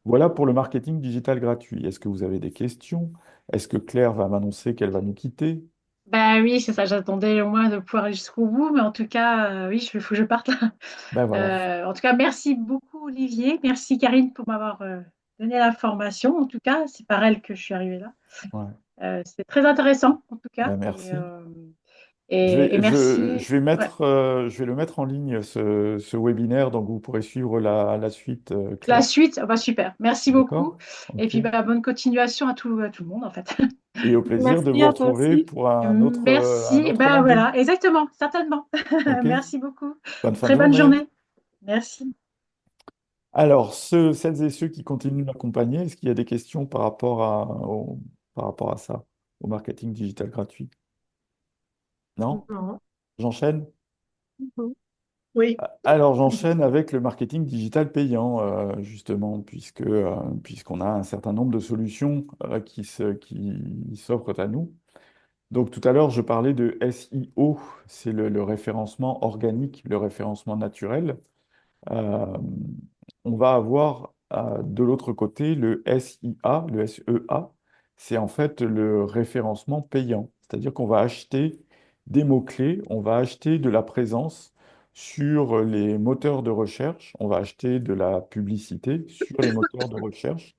Voilà pour le marketing digital gratuit. Est-ce que vous avez des questions? Est-ce que Claire va m'annoncer qu'elle va nous quitter? Bah oui, c'est ça, j'attendais au moins de pouvoir aller jusqu'au bout, mais en tout cas, oui, il faut que je parte là. Ben voilà. En tout cas, merci beaucoup Olivier, merci Karine pour m'avoir donné l'information. En tout cas, c'est par elle que je suis arrivée là. Ouais. C'était très intéressant en tout cas, Ben merci. et merci. Je vais Ouais. je vais le mettre en ligne, ce webinaire, donc vous pourrez suivre la suite, La Claire. suite, bah, super, merci beaucoup. D'accord? Et OK. puis bah, bonne continuation à tout le monde en fait. Et au plaisir de Merci vous à toi retrouver aussi. pour un Merci, autre bah lundi. voilà, exactement, certainement. OK? Merci beaucoup. Bonne fin de Très bonne journée. journée. Merci. Alors, celles et ceux qui continuent de m'accompagner, est-ce qu'il y a des questions par rapport à ça, au marketing digital gratuit? Non? Non. J'enchaîne? Mhm. Oui. Alors, j'enchaîne avec le marketing digital payant, justement, puisqu'on a un certain nombre de solutions qui s'offrent à nous. Donc, tout à l'heure, je parlais de SEO, c'est le référencement organique, le référencement naturel. Euh, on va avoir de l'autre côté le SIA, le SEA, c'est en fait le référencement payant. C'est-à-dire qu'on va acheter des mots-clés, on va acheter de la présence sur les moteurs de recherche, on va acheter de la publicité sur les moteurs de recherche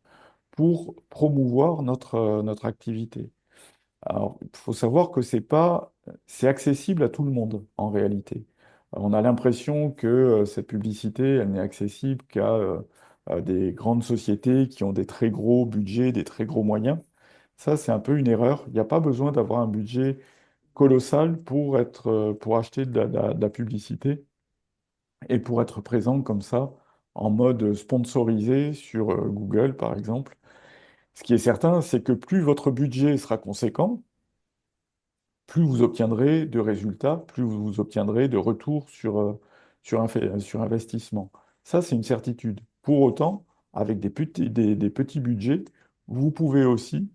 pour promouvoir notre activité. Alors, il faut savoir que c'est accessible à tout le monde en réalité. On a l'impression que cette publicité, elle n'est accessible qu'à des grandes sociétés qui ont des très gros budgets, des très gros moyens. Ça, c'est un peu une erreur. Il n'y a pas besoin d'avoir un budget colossal pour acheter de la publicité et pour être présent comme ça en mode sponsorisé sur Google, par exemple. Ce qui est certain, c'est que plus votre budget sera conséquent, plus vous obtiendrez de résultats, plus vous obtiendrez de retours sur investissement. Ça, c'est une certitude. Pour autant, avec des petits budgets, vous pouvez aussi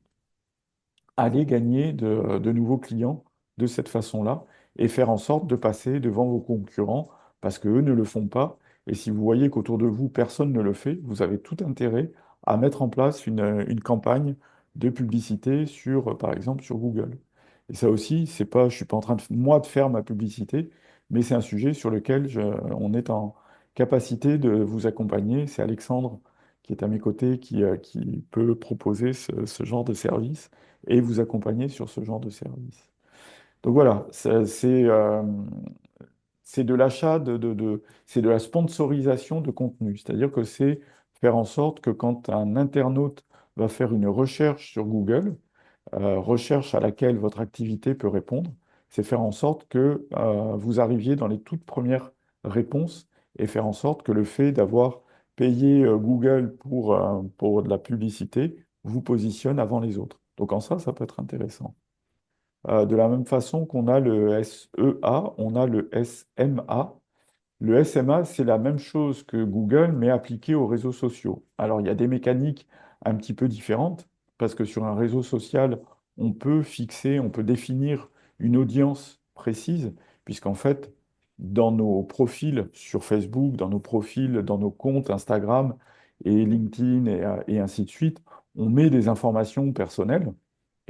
aller gagner de nouveaux clients de cette façon-là et faire en sorte de passer devant vos concurrents parce qu'eux ne le font pas. Et si vous voyez qu'autour de vous, personne ne le fait, vous avez tout intérêt à mettre en place une campagne de publicité par exemple, sur Google. Et ça aussi, c'est pas, je suis pas en train moi, de faire ma publicité, mais c'est un sujet sur lequel on est en capacité de vous accompagner. C'est Alexandre qui est à mes côtés, qui peut proposer ce genre de service et vous accompagner sur ce genre de service. Donc voilà, c'est de l'achat c'est de la sponsorisation de contenu. C'est-à-dire que c'est faire en sorte que quand un internaute va faire une recherche sur Google, recherche à laquelle votre activité peut répondre, c'est faire en sorte que vous arriviez dans les toutes premières réponses et faire en sorte que le fait d'avoir payé Google pour de la publicité vous positionne avant les autres. Donc en ça, ça peut être intéressant. De la même façon qu'on a le SEA, on a le SMA. Le SMA, c'est la même chose que Google, mais appliqué aux réseaux sociaux. Alors, il y a des mécaniques un petit peu différentes, parce que sur un réseau social, on peut définir une audience précise, puisqu'en fait, dans nos profils sur Facebook, dans nos profils, dans nos comptes Instagram et LinkedIn et ainsi de suite, on met des informations personnelles.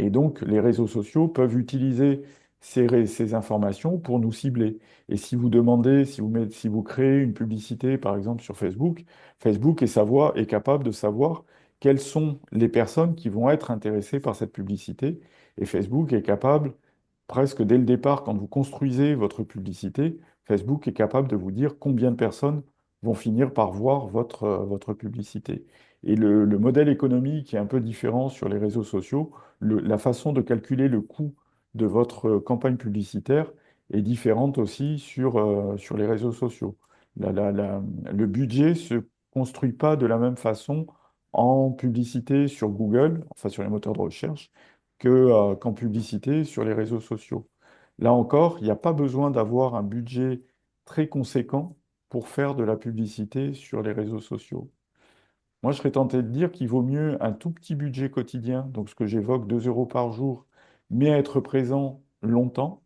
Et donc, les réseaux sociaux peuvent utiliser ces informations pour nous cibler. Et si vous demandez, si vous créez une publicité, par exemple, sur Facebook, Facebook est capable de savoir quelles sont les personnes qui vont être intéressées par cette publicité. Et Facebook est capable, presque dès le départ, quand vous construisez votre publicité, Facebook est capable de vous dire combien de personnes vont finir par voir votre publicité. Et le modèle économique est un peu différent sur les réseaux sociaux. La façon de calculer le coût de votre campagne publicitaire est différente aussi sur les réseaux sociaux. le budget se construit pas de la même façon en publicité sur Google, enfin sur les moteurs de recherche, qu'en publicité sur les réseaux sociaux. Là encore, il n'y a pas besoin d'avoir un budget très conséquent pour faire de la publicité sur les réseaux sociaux. Moi, je serais tenté de dire qu'il vaut mieux un tout petit budget quotidien, donc ce que j'évoque, 2 euros par jour, mais être présent longtemps,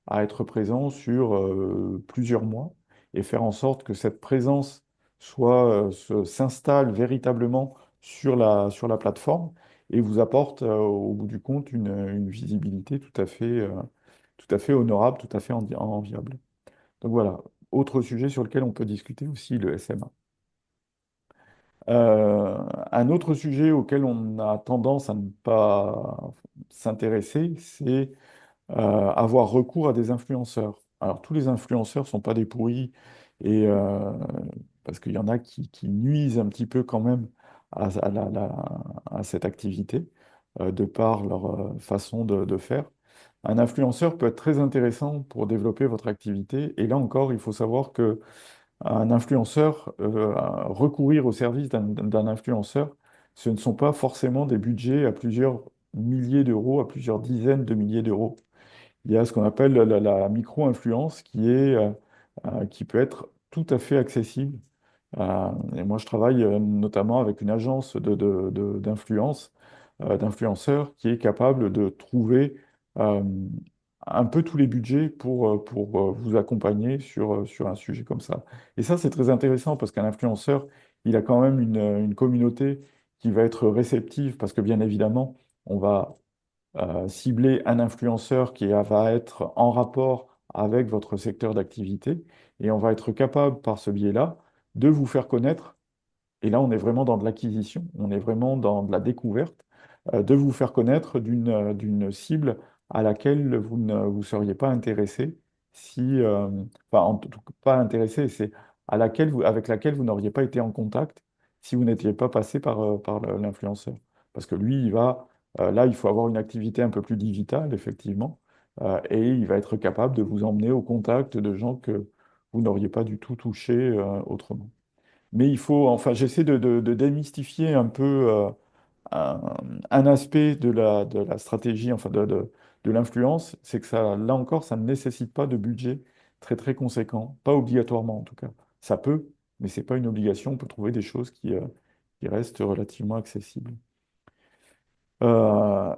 à être présent sur plusieurs mois et faire en sorte que cette présence s'installe véritablement sur la plateforme et vous apporte au bout du compte une visibilité tout à fait honorable, tout à fait enviable. Donc voilà, autre sujet sur lequel on peut discuter aussi, le SMA. Euh, un autre sujet auquel on a tendance à ne pas s'intéresser, c'est avoir recours à des influenceurs. Alors, tous les influenceurs ne sont pas des pourris, et, parce qu'il y en a qui nuisent un petit peu quand même à cette activité, de par leur façon de faire. Un influenceur peut être très intéressant pour développer votre activité, et là encore, il faut savoir que un influenceur, recourir au service d'un influenceur, ce ne sont pas forcément des budgets à plusieurs milliers d'euros, à plusieurs dizaines de milliers d'euros. Il y a ce qu'on appelle la micro-influence qui peut être tout à fait accessible. Et moi, je travaille notamment avec une agence d'influence, d'influenceurs qui est capable de trouver euh, un peu tous les budgets pour vous accompagner sur un sujet comme ça. Et ça, c'est très intéressant parce qu'un influenceur, il a quand même une communauté qui va être réceptive parce que bien évidemment, on va cibler un influenceur va être en rapport avec votre secteur d'activité et on va être capable par ce biais-là de vous faire connaître. Et là, on est vraiment dans de l'acquisition, on est vraiment dans de la découverte, de vous faire connaître d'une cible à laquelle vous ne vous seriez pas intéressé si, enfin, en tout cas, pas intéressé, c'est avec laquelle vous n'auriez pas été en contact si vous n'étiez pas passé par l'influenceur. Parce que lui, là, il faut avoir une activité un peu plus digitale, effectivement, et il va être capable de vous emmener au contact de gens que vous n'auriez pas du tout touchés, autrement. Mais enfin, j'essaie de démystifier un peu un, un aspect de la stratégie, enfin de l'influence, c'est que ça, là encore, ça ne nécessite pas de budget très conséquent, pas obligatoirement en tout cas. Ça peut, mais c'est pas une obligation. On peut trouver des choses qui restent relativement accessibles.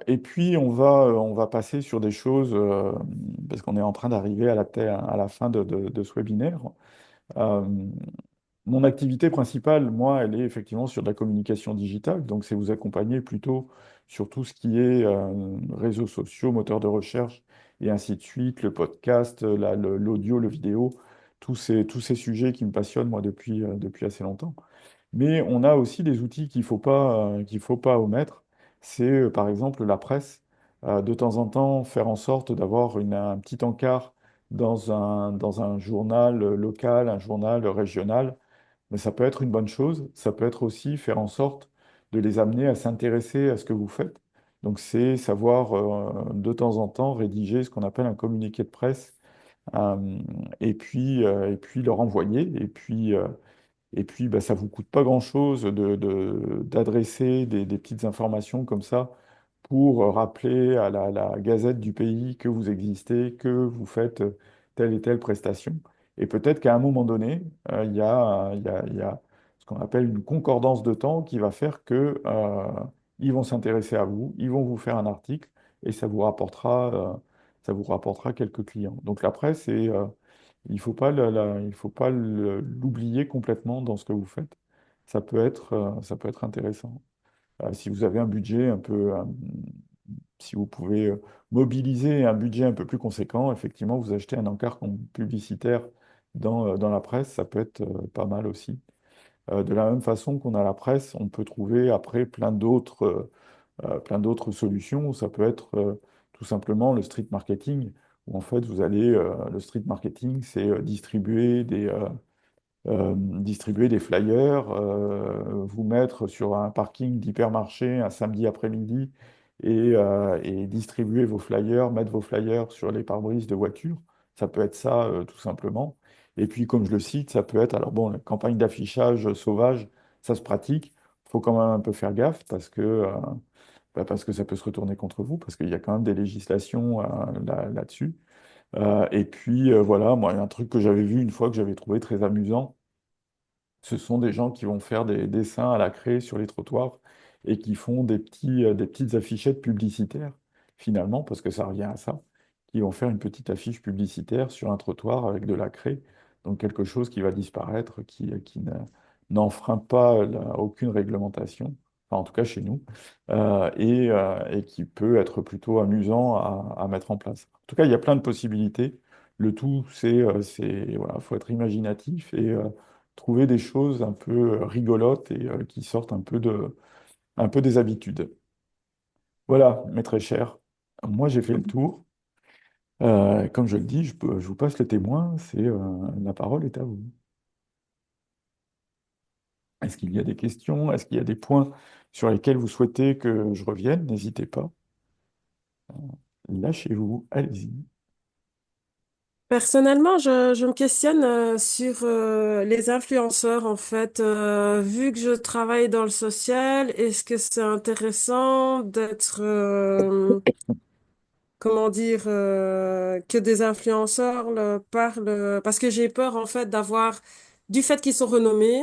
Et puis on va passer sur des choses, parce qu'on est en train d'arriver à la fin de ce webinaire. Euh, Mon activité principale, moi, elle est effectivement sur de la communication digitale, donc c'est vous accompagner plutôt sur tout ce qui est réseaux sociaux, moteurs de recherche et ainsi de suite, le podcast, l'audio, le vidéo, tous ces sujets qui me passionnent moi depuis assez longtemps. Mais on a aussi des outils qu'il faut pas omettre. C'est par exemple la presse. De temps en temps, faire en sorte d'avoir un petit encart dans un journal local, un journal régional, mais ça peut être une bonne chose. Ça peut être aussi faire en sorte de les amener à s'intéresser à ce que vous faites. Donc, c'est savoir de temps en temps rédiger ce qu'on appelle un communiqué de presse et puis leur envoyer. Et puis, bah, ça ne vous coûte pas grand-chose d'adresser des petites informations comme ça pour rappeler à la gazette du pays que vous existez, que vous faites telle et telle prestation. Et peut-être qu'à un moment donné, il y a ce qu'on appelle une concordance de temps qui va faire que, ils vont s'intéresser à vous, ils vont vous faire un article et ça vous rapportera quelques clients. Donc la presse, il faut pas l'oublier complètement dans ce que vous faites. Ça peut être intéressant. Si vous avez un budget si vous pouvez mobiliser un budget un peu plus conséquent, effectivement, vous achetez un encart publicitaire dans la presse, ça peut être pas mal aussi. De la même façon qu'on a la presse, on peut trouver après plein d'autres solutions. Ça peut être tout simplement le street marketing, où en fait, le street marketing, c'est distribuer des flyers, vous mettre sur un parking d'hypermarché un samedi après-midi et distribuer vos flyers, mettre vos flyers sur les pare-brises de voitures. Ça peut être ça, tout simplement. Et puis, comme je le cite, ça peut être, alors bon, la campagne d'affichage sauvage, ça se pratique. Il faut quand même un peu faire gaffe parce que ça peut se retourner contre vous, parce qu'il y a quand même des législations là-dessus. Et puis, voilà, moi, un truc que j'avais vu une fois que j'avais trouvé très amusant, ce sont des gens qui vont faire des dessins à la craie sur les trottoirs et qui font des petites affichettes publicitaires, finalement, parce que ça revient à ça, qui vont faire une petite affiche publicitaire sur un trottoir avec de la craie, donc quelque chose qui va disparaître, n'enfreint pas aucune réglementation, enfin, en tout cas chez nous, et qui peut être plutôt amusant à mettre en place. En tout cas, il y a plein de possibilités. Le tout, voilà, faut être imaginatif et trouver des choses un peu rigolotes et qui sortent un peu des habitudes. Voilà, mes très chers. Moi, j'ai fait le tour. Comme je le dis, je vous passe le témoin. La parole est à vous. Est-ce qu'il y a des questions? Est-ce qu'il y a des points sur lesquels vous souhaitez que je revienne? N'hésitez pas. Lâchez-vous. Allez-y. Personnellement, je me questionne sur les influenceurs en fait. Vu que je travaille dans le social, est-ce que c'est intéressant d'être, comment dire, que des influenceurs parlent, parce que j'ai peur en fait du fait qu'ils sont renommés,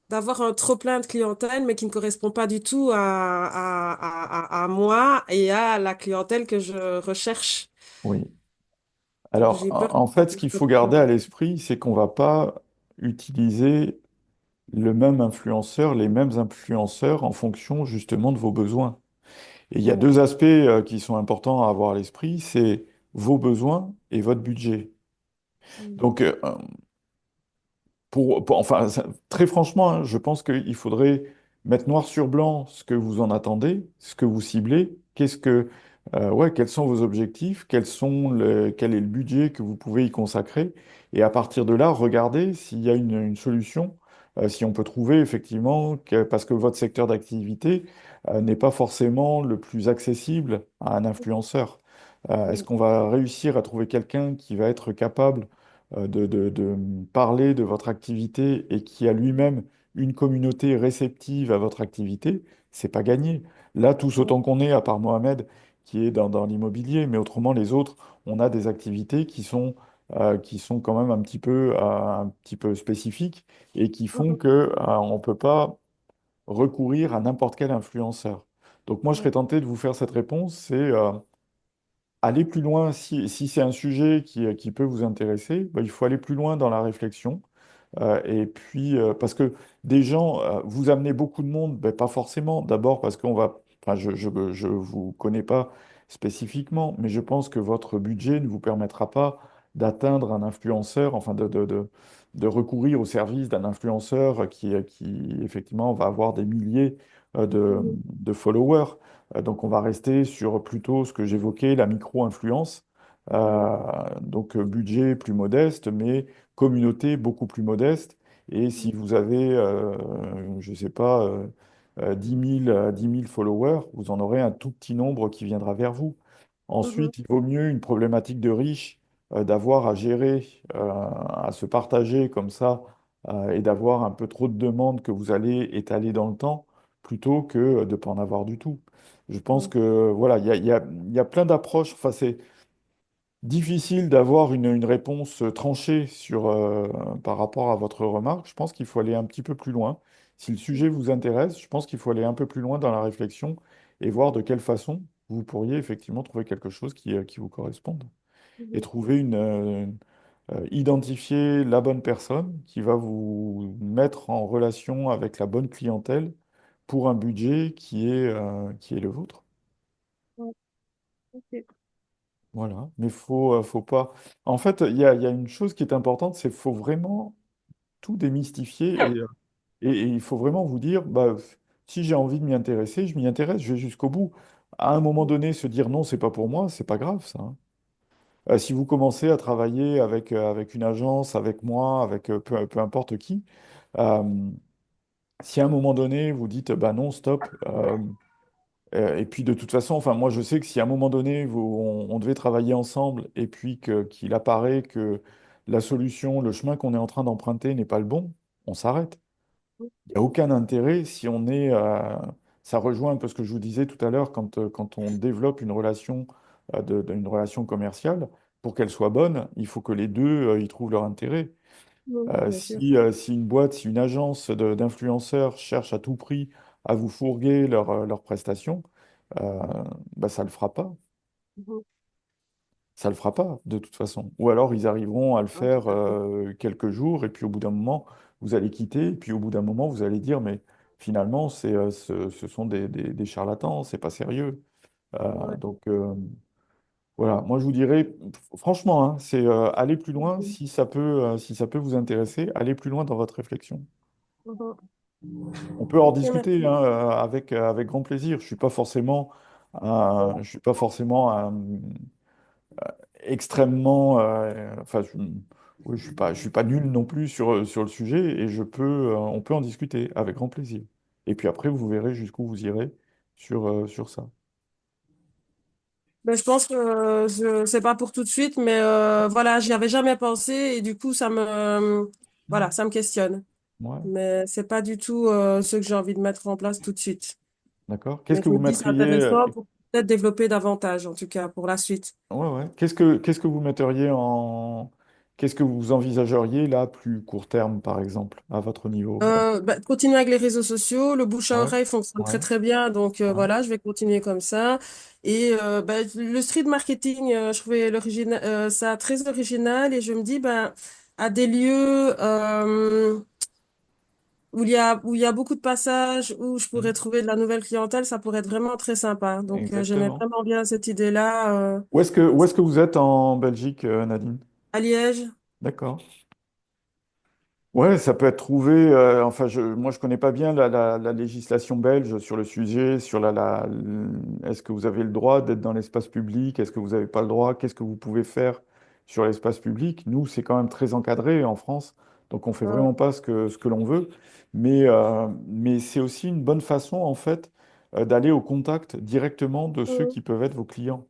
d'avoir un trop-plein de clientèle, mais qui ne correspond pas du tout à moi et à la clientèle que je recherche. Oui. Donc Alors, j'ai peur. en fait, ce qu'il faut garder à l'esprit, c'est qu'on ne va pas utiliser le même influenceur, les mêmes influenceurs en fonction justement de vos besoins. Et il y a deux aspects qui sont importants à avoir à l'esprit, c'est vos besoins et votre budget. Donc, enfin, très franchement, hein, je pense qu'il faudrait mettre noir sur blanc ce que vous en attendez, ce que vous ciblez, ouais, quels sont vos objectifs, quel est le budget que vous pouvez y consacrer, et à partir de là, regardez s'il y a une solution, si on peut trouver effectivement, parce que votre secteur d'activité n'est pas forcément le plus accessible à un influenceur. Est-ce qu'on va réussir à trouver quelqu'un qui va être capable de parler de votre activité et qui a lui-même une communauté réceptive à votre activité, c'est pas gagné. Là, tous autant qu'on est, à part Mohamed, qui est dans l'immobilier, mais autrement, les autres, on a des activités qui sont quand même un petit peu spécifiques et qui font que, on ne peut pas recourir à n'importe quel influenceur. Donc moi, je serais tenté de vous faire cette réponse, c'est aller plus loin, si c'est un sujet qui peut vous intéresser, bah, il faut aller plus loin dans la réflexion. Et puis, parce que des gens, vous amenez beaucoup de monde, ben, pas forcément. D'abord parce enfin, je vous connais pas spécifiquement, mais je pense que votre budget ne vous permettra pas d'atteindre un influenceur, enfin de recourir au service d'un influenceur qui effectivement va avoir des milliers de followers. Donc on va rester sur plutôt ce que j'évoquais, la micro-influence. Donc budget plus modeste, mais communauté beaucoup plus modeste. Et si vous avez, je ne sais pas, 10 000 followers, vous en aurez un tout petit nombre qui viendra vers vous. Ensuite, il vaut mieux une problématique de riche, d'avoir à gérer, à se partager comme ça, et d'avoir un peu trop de demandes que vous allez étaler dans le temps, plutôt que de ne pas en avoir du tout. Je pense que voilà, il y a plein d'approches. Enfin, c'est difficile d'avoir une réponse tranchée par rapport à votre remarque. Je pense qu'il faut aller un petit peu plus loin. Si le sujet vous intéresse, je pense qu'il faut aller un peu plus loin dans la réflexion et voir de quelle façon vous pourriez effectivement trouver quelque chose qui vous corresponde. Et trouver identifier la bonne personne qui va vous mettre en relation avec la bonne clientèle pour un budget qui est le vôtre. Voilà, mais faut pas. En fait, il y a une chose qui est importante, c'est qu'il faut vraiment tout démystifier et il faut vraiment vous dire, bah, si j'ai envie de m'y intéresser, je m'y intéresse, je vais jusqu'au bout. À un moment donné, se dire non, c'est pas pour moi, c'est pas grave ça, hein. Si vous commencez à travailler avec une agence, avec moi, avec peu importe qui, euh, si à un moment donné vous dites bah non, stop, et puis de toute façon, enfin moi je sais que si à un moment donné on devait travailler ensemble et puis qu'il apparaît que la solution, le chemin qu'on est en train d'emprunter n'est pas le bon, on s'arrête. Il n'y a aucun intérêt si on est... ça rejoint un peu ce que je vous disais tout à l'heure, quand on développe une relation, une relation commerciale, pour qu'elle soit bonne, il faut que les deux y trouvent leur intérêt. Bien sûr. Si une boîte, si une agence d'influenceurs cherche à tout prix à vous fourguer leurs prestations, euh, bah, ça ne le fera pas. Mhm. Ça le fera pas, de toute façon. Ou alors, ils arriveront à le Ouais, tout faire à fait. quelques jours, et puis au bout d'un moment, vous allez quitter, et puis au bout d'un moment, vous allez dire, mais finalement, ce sont des charlatans, c'est pas sérieux. Ouais. Voilà, moi je vous dirais, franchement, hein, c'est aller plus loin Mhm. si ça peut vous intéresser, aller plus loin dans votre réflexion. Mhm. On peut en Ok, discuter hein, merci. avec grand plaisir. Je suis pas forcément extrêmement, enfin, oui, je suis pas nul non plus sur le sujet et on peut en discuter avec grand plaisir. Et puis après, vous verrez jusqu'où vous irez sur ça. Ben, je pense que je c'est pas pour tout de suite, mais voilà, j'y avais jamais pensé et du coup, voilà, ça me questionne. Ouais, Mais c'est pas du tout ce que j'ai envie de mettre en place tout de suite. d'accord. Qu'est-ce Mais que je me vous dis c'est mettriez, intéressant pour peut-être développer davantage, en tout cas pour la suite. ouais, ouais. Qu'est-ce que vous metteriez qu'est-ce que vous envisageriez là, plus court terme, par exemple, à votre niveau? Ben, continuer avec les réseaux sociaux, le bouche à Ouais, oreille fonctionne ouais, très très bien, donc ouais. voilà, je vais continuer comme ça. Et ben, le street marketing, je trouvais ça très original et je me dis ben à des lieux où il y a beaucoup de passages, où je pourrais Mm. trouver de la nouvelle clientèle, ça pourrait être vraiment très sympa. Donc j'aimais Exactement. vraiment bien cette idée-là Où est-ce que vous êtes en Belgique, Nadine? à Liège. D'accord. Ouais, ça peut être trouvé. Enfin, moi, je connais pas bien la législation belge sur le sujet, est-ce que vous avez le droit d'être dans l'espace public? Est-ce que vous n'avez pas le droit? Qu'est-ce que vous pouvez faire sur l'espace public? Nous, c'est quand même très encadré en France, donc on fait Ouais, vraiment pas ce que l'on veut. Mais c'est aussi une bonne façon, en fait, d'aller au contact directement de ceux ouais, qui peuvent être vos clients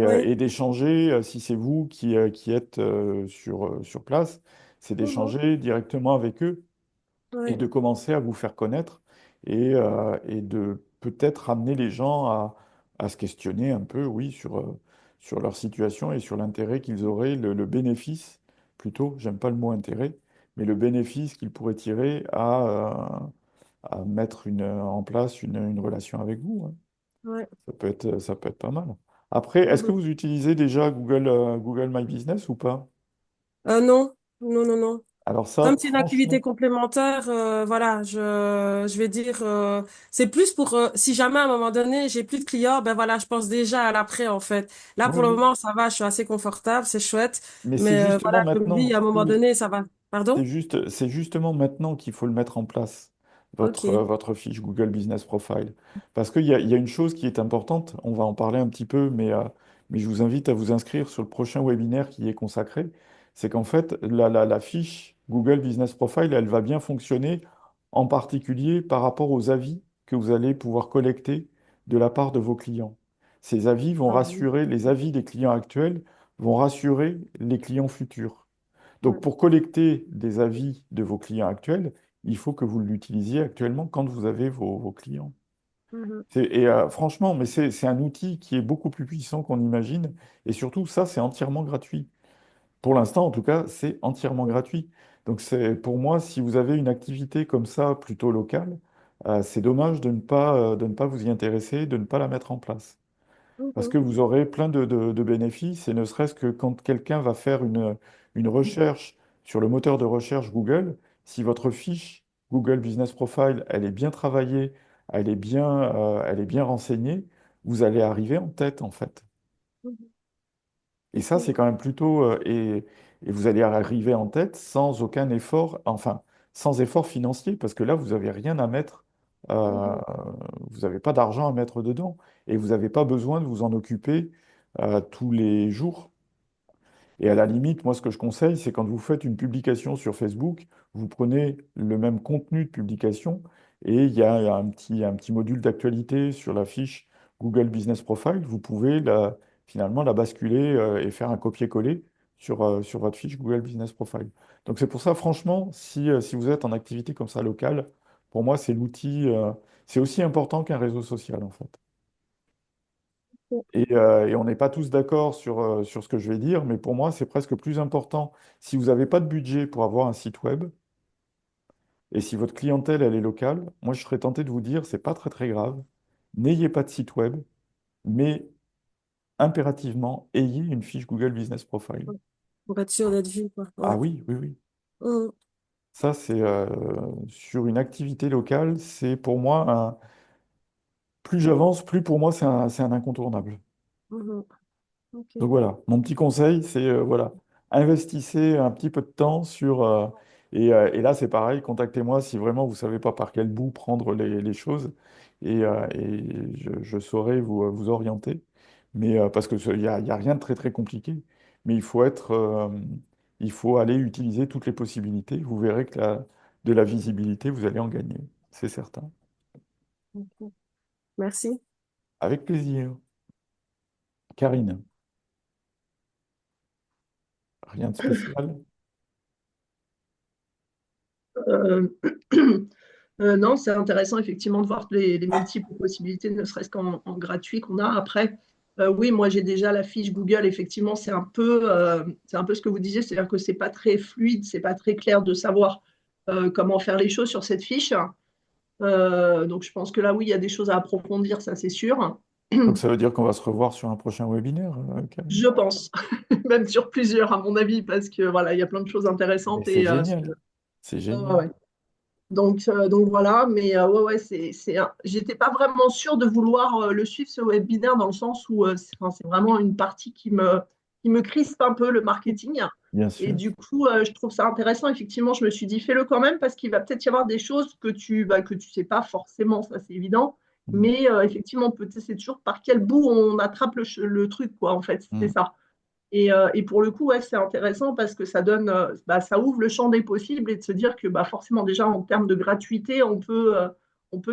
ouais, et d'échanger, si c'est vous qui êtes sur place, c'est mhm, d'échanger directement avec eux et ouais, de commencer à vous faire connaître et de peut-être ramener les gens à se questionner un peu, oui, sur leur situation et sur l'intérêt qu'ils auraient, le bénéfice, plutôt, j'aime pas le mot intérêt, mais le bénéfice qu'ils pourraient tirer à mettre en place une relation avec vous, hein. ouais. Ça peut être pas mal. Après, est-ce que Mhm. vous utilisez déjà Google My Business ou pas? Non, non, non, non. Alors ça, Comme c'est une activité franchement, complémentaire, voilà, je vais dire, c'est plus pour si jamais à un moment donné j'ai plus de clients, ben voilà, je pense déjà à l'après en fait. Là oui, pour le oui. moment ça va, je suis assez confortable, c'est chouette, Mais c'est mais voilà, justement je me dis à maintenant, un moment oui, donné ça va. Pardon? c'est justement maintenant qu'il faut le mettre en place, Ok. votre fiche Google Business Profile. Parce il y a une chose qui est importante, on va en parler un petit peu, mais je vous invite à vous inscrire sur le prochain webinaire qui y est consacré. C'est qu'en fait, la fiche Google Business Profile, elle va bien fonctionner, en particulier par rapport aux avis que vous allez pouvoir collecter de la part de vos clients. Ces avis vont Ah oui. rassurer, les avis des clients actuels vont rassurer les clients futurs. Donc, Ouais. pour collecter des avis de vos clients actuels, il faut que vous l'utilisiez actuellement quand vous avez vos clients. Mhm. Franchement, mais c'est un outil qui est beaucoup plus puissant qu'on imagine. Et surtout, ça, c'est entièrement gratuit. Pour l'instant, en tout cas, c'est entièrement gratuit. Donc, pour moi, si vous avez une activité comme ça, plutôt locale, c'est dommage de ne pas vous y intéresser, de ne pas la mettre en place. Parce Mhm. que vous aurez plein de bénéfices, et ne serait-ce que quand quelqu'un va faire une recherche sur le moteur de recherche Google, si votre fiche Google Business Profile, elle est bien travaillée, elle est bien renseignée, vous allez arriver en tête, en fait. Mhm. Et ça, c'est quand même et vous allez arriver en tête sans aucun effort, enfin, sans effort financier, parce que là, vous n'avez rien à mettre, euh, Mhm. vous n'avez pas d'argent à mettre dedans, et vous n'avez pas besoin de vous en occuper tous les jours. Et à la limite, moi, ce que je conseille, c'est quand vous faites une publication sur Facebook, vous prenez le même contenu de publication, et il y a un petit module d'actualité sur la fiche Google Business Profile, vous pouvez finalement la basculer et faire un copier-coller sur votre fiche Google Business Profile. Donc c'est pour ça, franchement, si vous êtes en activité comme ça locale, pour moi, c'est l'outil, c'est aussi important qu'un réseau social, en fait. Et on n'est pas tous d'accord sur ce que je vais dire, mais pour moi, c'est presque plus important. Si vous n'avez pas de budget pour avoir un site web, et si votre clientèle, elle est locale, moi, je serais tenté de vous dire, c'est pas très très grave. N'ayez pas de site web, mais impérativement, ayez une fiche Google Business Profile. Pour être sûr d'être vu, quoi. Ah Ouais. oui, oui, oui. Mhm. Ça, c'est sur une activité locale, c'est pour moi plus j'avance, plus pour moi c'est un incontournable. Mhm. Ok. Donc voilà, mon petit conseil, c'est voilà, investissez un petit peu de temps et là c'est pareil, contactez-moi si vraiment vous savez pas par quel bout prendre les choses et je saurai vous orienter. Mais parce que il y a rien de très très compliqué, mais il faut aller utiliser toutes les possibilités. Vous verrez que de la visibilité, vous allez en gagner, c'est certain. Ok. Merci. Avec plaisir. Karine, rien de spécial? Euh, non, c'est intéressant effectivement de voir les multiples possibilités, ne serait-ce qu'en gratuit qu'on a. Après, oui, moi j'ai déjà la fiche Google. Effectivement, c'est un peu ce que vous disiez, c'est-à-dire que c'est pas très fluide, c'est pas très clair de savoir comment faire les choses sur cette fiche. Donc je pense que là, oui, il y a des choses à approfondir, ça c'est sûr. Donc ça veut dire qu'on va se revoir sur un prochain webinaire, Karine. Je pense, même sur plusieurs à mon avis, parce que voilà, il y a plein de choses Mais intéressantes c'est génial, c'est ouais, génial. ouais. Donc voilà, mais ouais, ouais, j'étais pas vraiment sûre de vouloir le suivre ce webinaire dans le sens où enfin, c'est vraiment une partie qui me crispe un peu le marketing. Bien Et sûr. du coup, je trouve ça intéressant. Effectivement, je me suis dit, fais-le quand même parce qu'il va peut-être y avoir des choses que tu sais pas forcément, ça c'est évident. Mm. Mais effectivement, peut-être c'est toujours par quel bout on attrape le truc, quoi, en fait, c'est Mm. ça. Et pour le coup, ouais, c'est intéressant parce que ça donne, ça ouvre le champ des possibles et de se dire que bah, forcément, déjà en termes de gratuité, on peut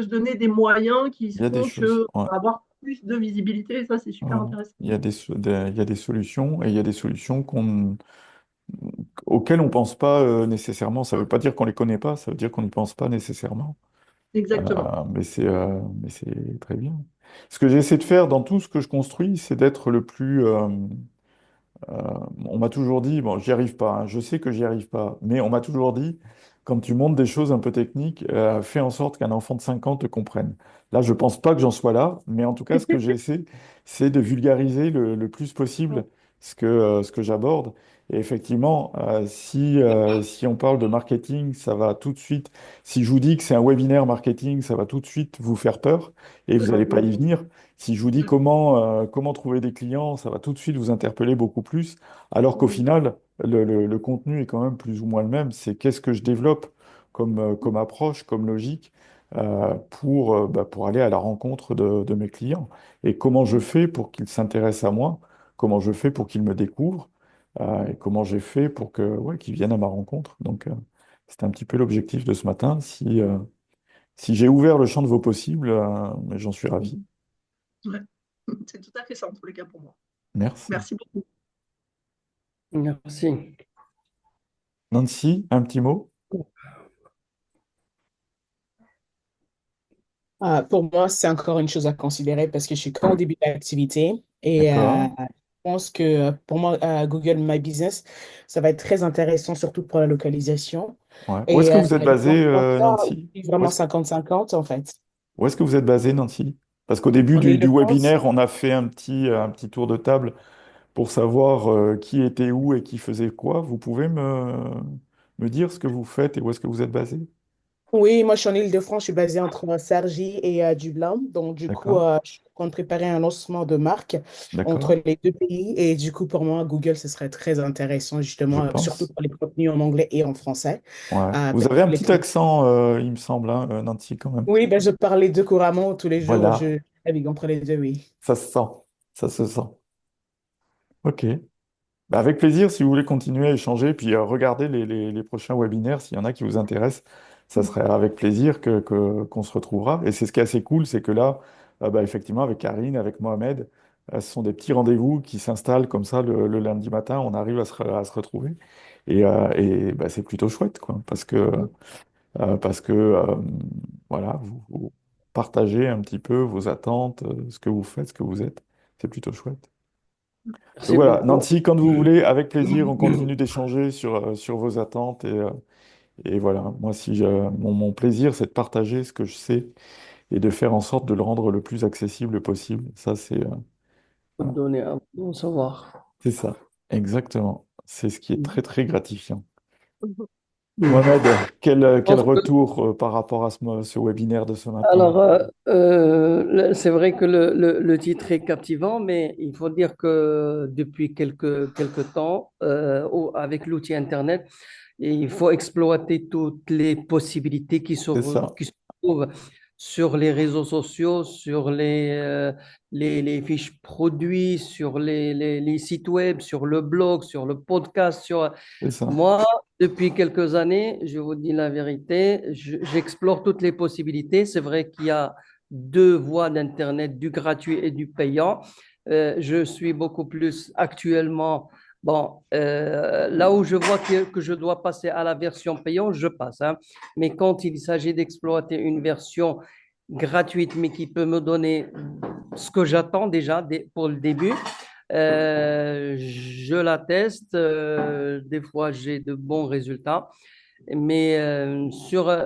se donner des moyens qui Il y a des font choses, qu'on ouais. va avoir plus de visibilité. Et ça, c'est super Voilà. intéressant. Il y a des solutions et il y a des solutions auxquelles on ne pense pas nécessairement. Ça ne veut pas dire qu'on ne les connaît pas, ça veut dire qu'on n'y pense pas nécessairement. Exactement. Mais c'est très bien. Ce que j'essaie de faire dans tout ce que je construis, c'est d'être le plus, Euh, on m'a toujours dit, bon, j'y arrive pas, hein, je sais que j'y arrive pas, mais on m'a toujours dit, quand tu montes des choses un peu techniques, fais en sorte qu'un enfant de 5 ans te comprenne. Là, je pense pas que j'en sois là, mais en tout cas, ce que j'essaie, c'est de vulgariser le plus possible ce que j'aborde. Et effectivement, si on parle de marketing, ça va tout de suite, si je vous dis que c'est un webinaire marketing, ça va tout de suite vous faire peur et vous n'allez pas y venir. Si je vous dis comment trouver des clients, ça va tout de suite vous interpeller beaucoup plus, alors qu'au final, le contenu est quand même plus ou moins le même. C'est qu'est-ce que je développe comme approche, comme logique, pour aller à la rencontre de mes clients. Et comment je fais pour qu'ils s'intéressent à moi, comment je fais pour qu'ils me découvrent, et comment j'ai fait pour ouais, qu'ils viennent à ma rencontre. Donc, c'est un petit peu l'objectif de ce matin. Si j'ai ouvert le champ de vos possibles, j'en suis ravi. Ouais. C'est tout à fait ça en tous les cas pour moi. Merci. Merci beaucoup. Merci. Nancy, un petit mot? Pour moi, c'est encore une chose à considérer parce que je suis qu'en début d'activité et D'accord. je pense que pour moi, Google My Business, ça va être très intéressant, surtout pour la localisation. Ouais. Où est-ce Et que vous êtes les basé, influenceurs, Nancy? ils Où vraiment est-ce, 50-50 en fait. où est-ce que vous êtes basé, Nancy? Parce qu'au début En du Ile-de-France, webinaire, on a fait un petit tour de table pour savoir qui était où et qui faisait quoi. Vous pouvez me dire ce que vous faites et où est-ce que vous êtes basé? oui, moi je suis en Ile-de-France, je suis basée entre Cergy et Dublin. Donc du coup, D'accord, je suis en train de préparer un lancement de marque entre d'accord, les deux pays. Et du coup, pour moi, Google, ce serait très intéressant, je justement, surtout pense. pour les contenus en anglais et en français. Ouais. Vous Parce avez un que petit accent, il me semble, hein, Nancy, quand même. oui, ben, je parle les deux couramment tous les jours. Voilà, Je navigue entre les deux, oui. ça se sent, ça se sent. Ok. Bah, avec plaisir, si vous voulez continuer à échanger, puis regarder les prochains webinaires, s'il y en a qui vous intéressent, ça serait avec plaisir qu'on se retrouvera. Et c'est ce qui est assez cool, c'est que là, bah, effectivement, avec Karine, avec Mohamed, Ce sont des petits rendez-vous qui s'installent comme ça le lundi matin, on arrive à se retrouver. Et bah, c'est plutôt chouette, quoi, parce que voilà, vous partagez un petit peu vos attentes, ce que vous faites, ce que vous êtes. C'est plutôt chouette. Donc Merci voilà, beaucoup. Nancy, quand vous voulez, avec plaisir, on continue d'échanger sur vos attentes. Et voilà, moi, si mon plaisir, c'est de partager ce que je sais et de faire en sorte de le rendre le plus accessible possible. Ça, voilà, Donner un bon savoir. c'est ça, exactement. C'est ce qui est très, très gratifiant. Mm. Mohamed, Je quel pense que retour par rapport à ce webinaire de ce matin? Alors, c'est vrai que le titre est captivant, mais il faut dire que depuis quelques temps, avec l'outil Internet, il faut exploiter toutes les possibilités C'est ça, qui se trouvent sur les réseaux sociaux, sur les fiches produits, sur les sites web, sur le blog, sur le podcast, c'est ça. moi, depuis quelques années, je vous dis la vérité, j'explore toutes les possibilités. C'est vrai qu'il y a deux voies d'Internet, du gratuit et du payant. Je suis beaucoup plus actuellement, bon, là où je vois que je dois passer à la version payante, je passe, hein. Mais quand il s'agit d'exploiter une version gratuite, mais qui peut me donner ce que j'attends déjà pour le début, je la teste. Des fois, j'ai de bons résultats. Mais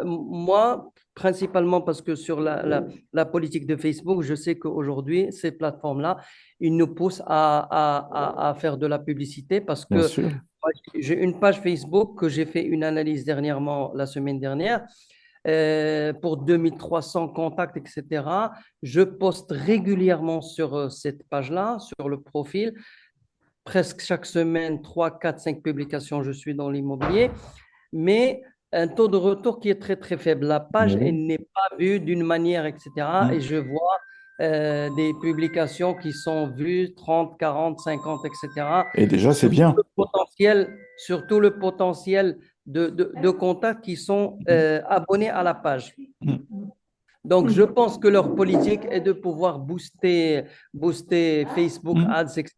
moi, principalement parce que sur la politique de Facebook, je sais qu'aujourd'hui, ces plateformes-là, ils nous poussent à faire de la publicité parce Bien que sûr. moi, j'ai une page Facebook que j'ai fait une analyse dernièrement, la semaine dernière, pour 2300 contacts, etc. Je poste régulièrement sur cette page-là, sur le profil. Presque chaque semaine, 3, 4, 5 publications, je suis dans l'immobilier, mais un taux de retour qui est très, très faible. La Mais page, oui. elle n'est pas vue d'une manière, etc. Et Mm. je vois des publications qui sont vues 30, 40, 50, etc. Et déjà, c'est Surtout bien. surtout le potentiel de contacts qui sont Mm. abonnés à la page. Mm. Donc, je pense que leur politique est de pouvoir booster Facebook Mm. Ads, etc.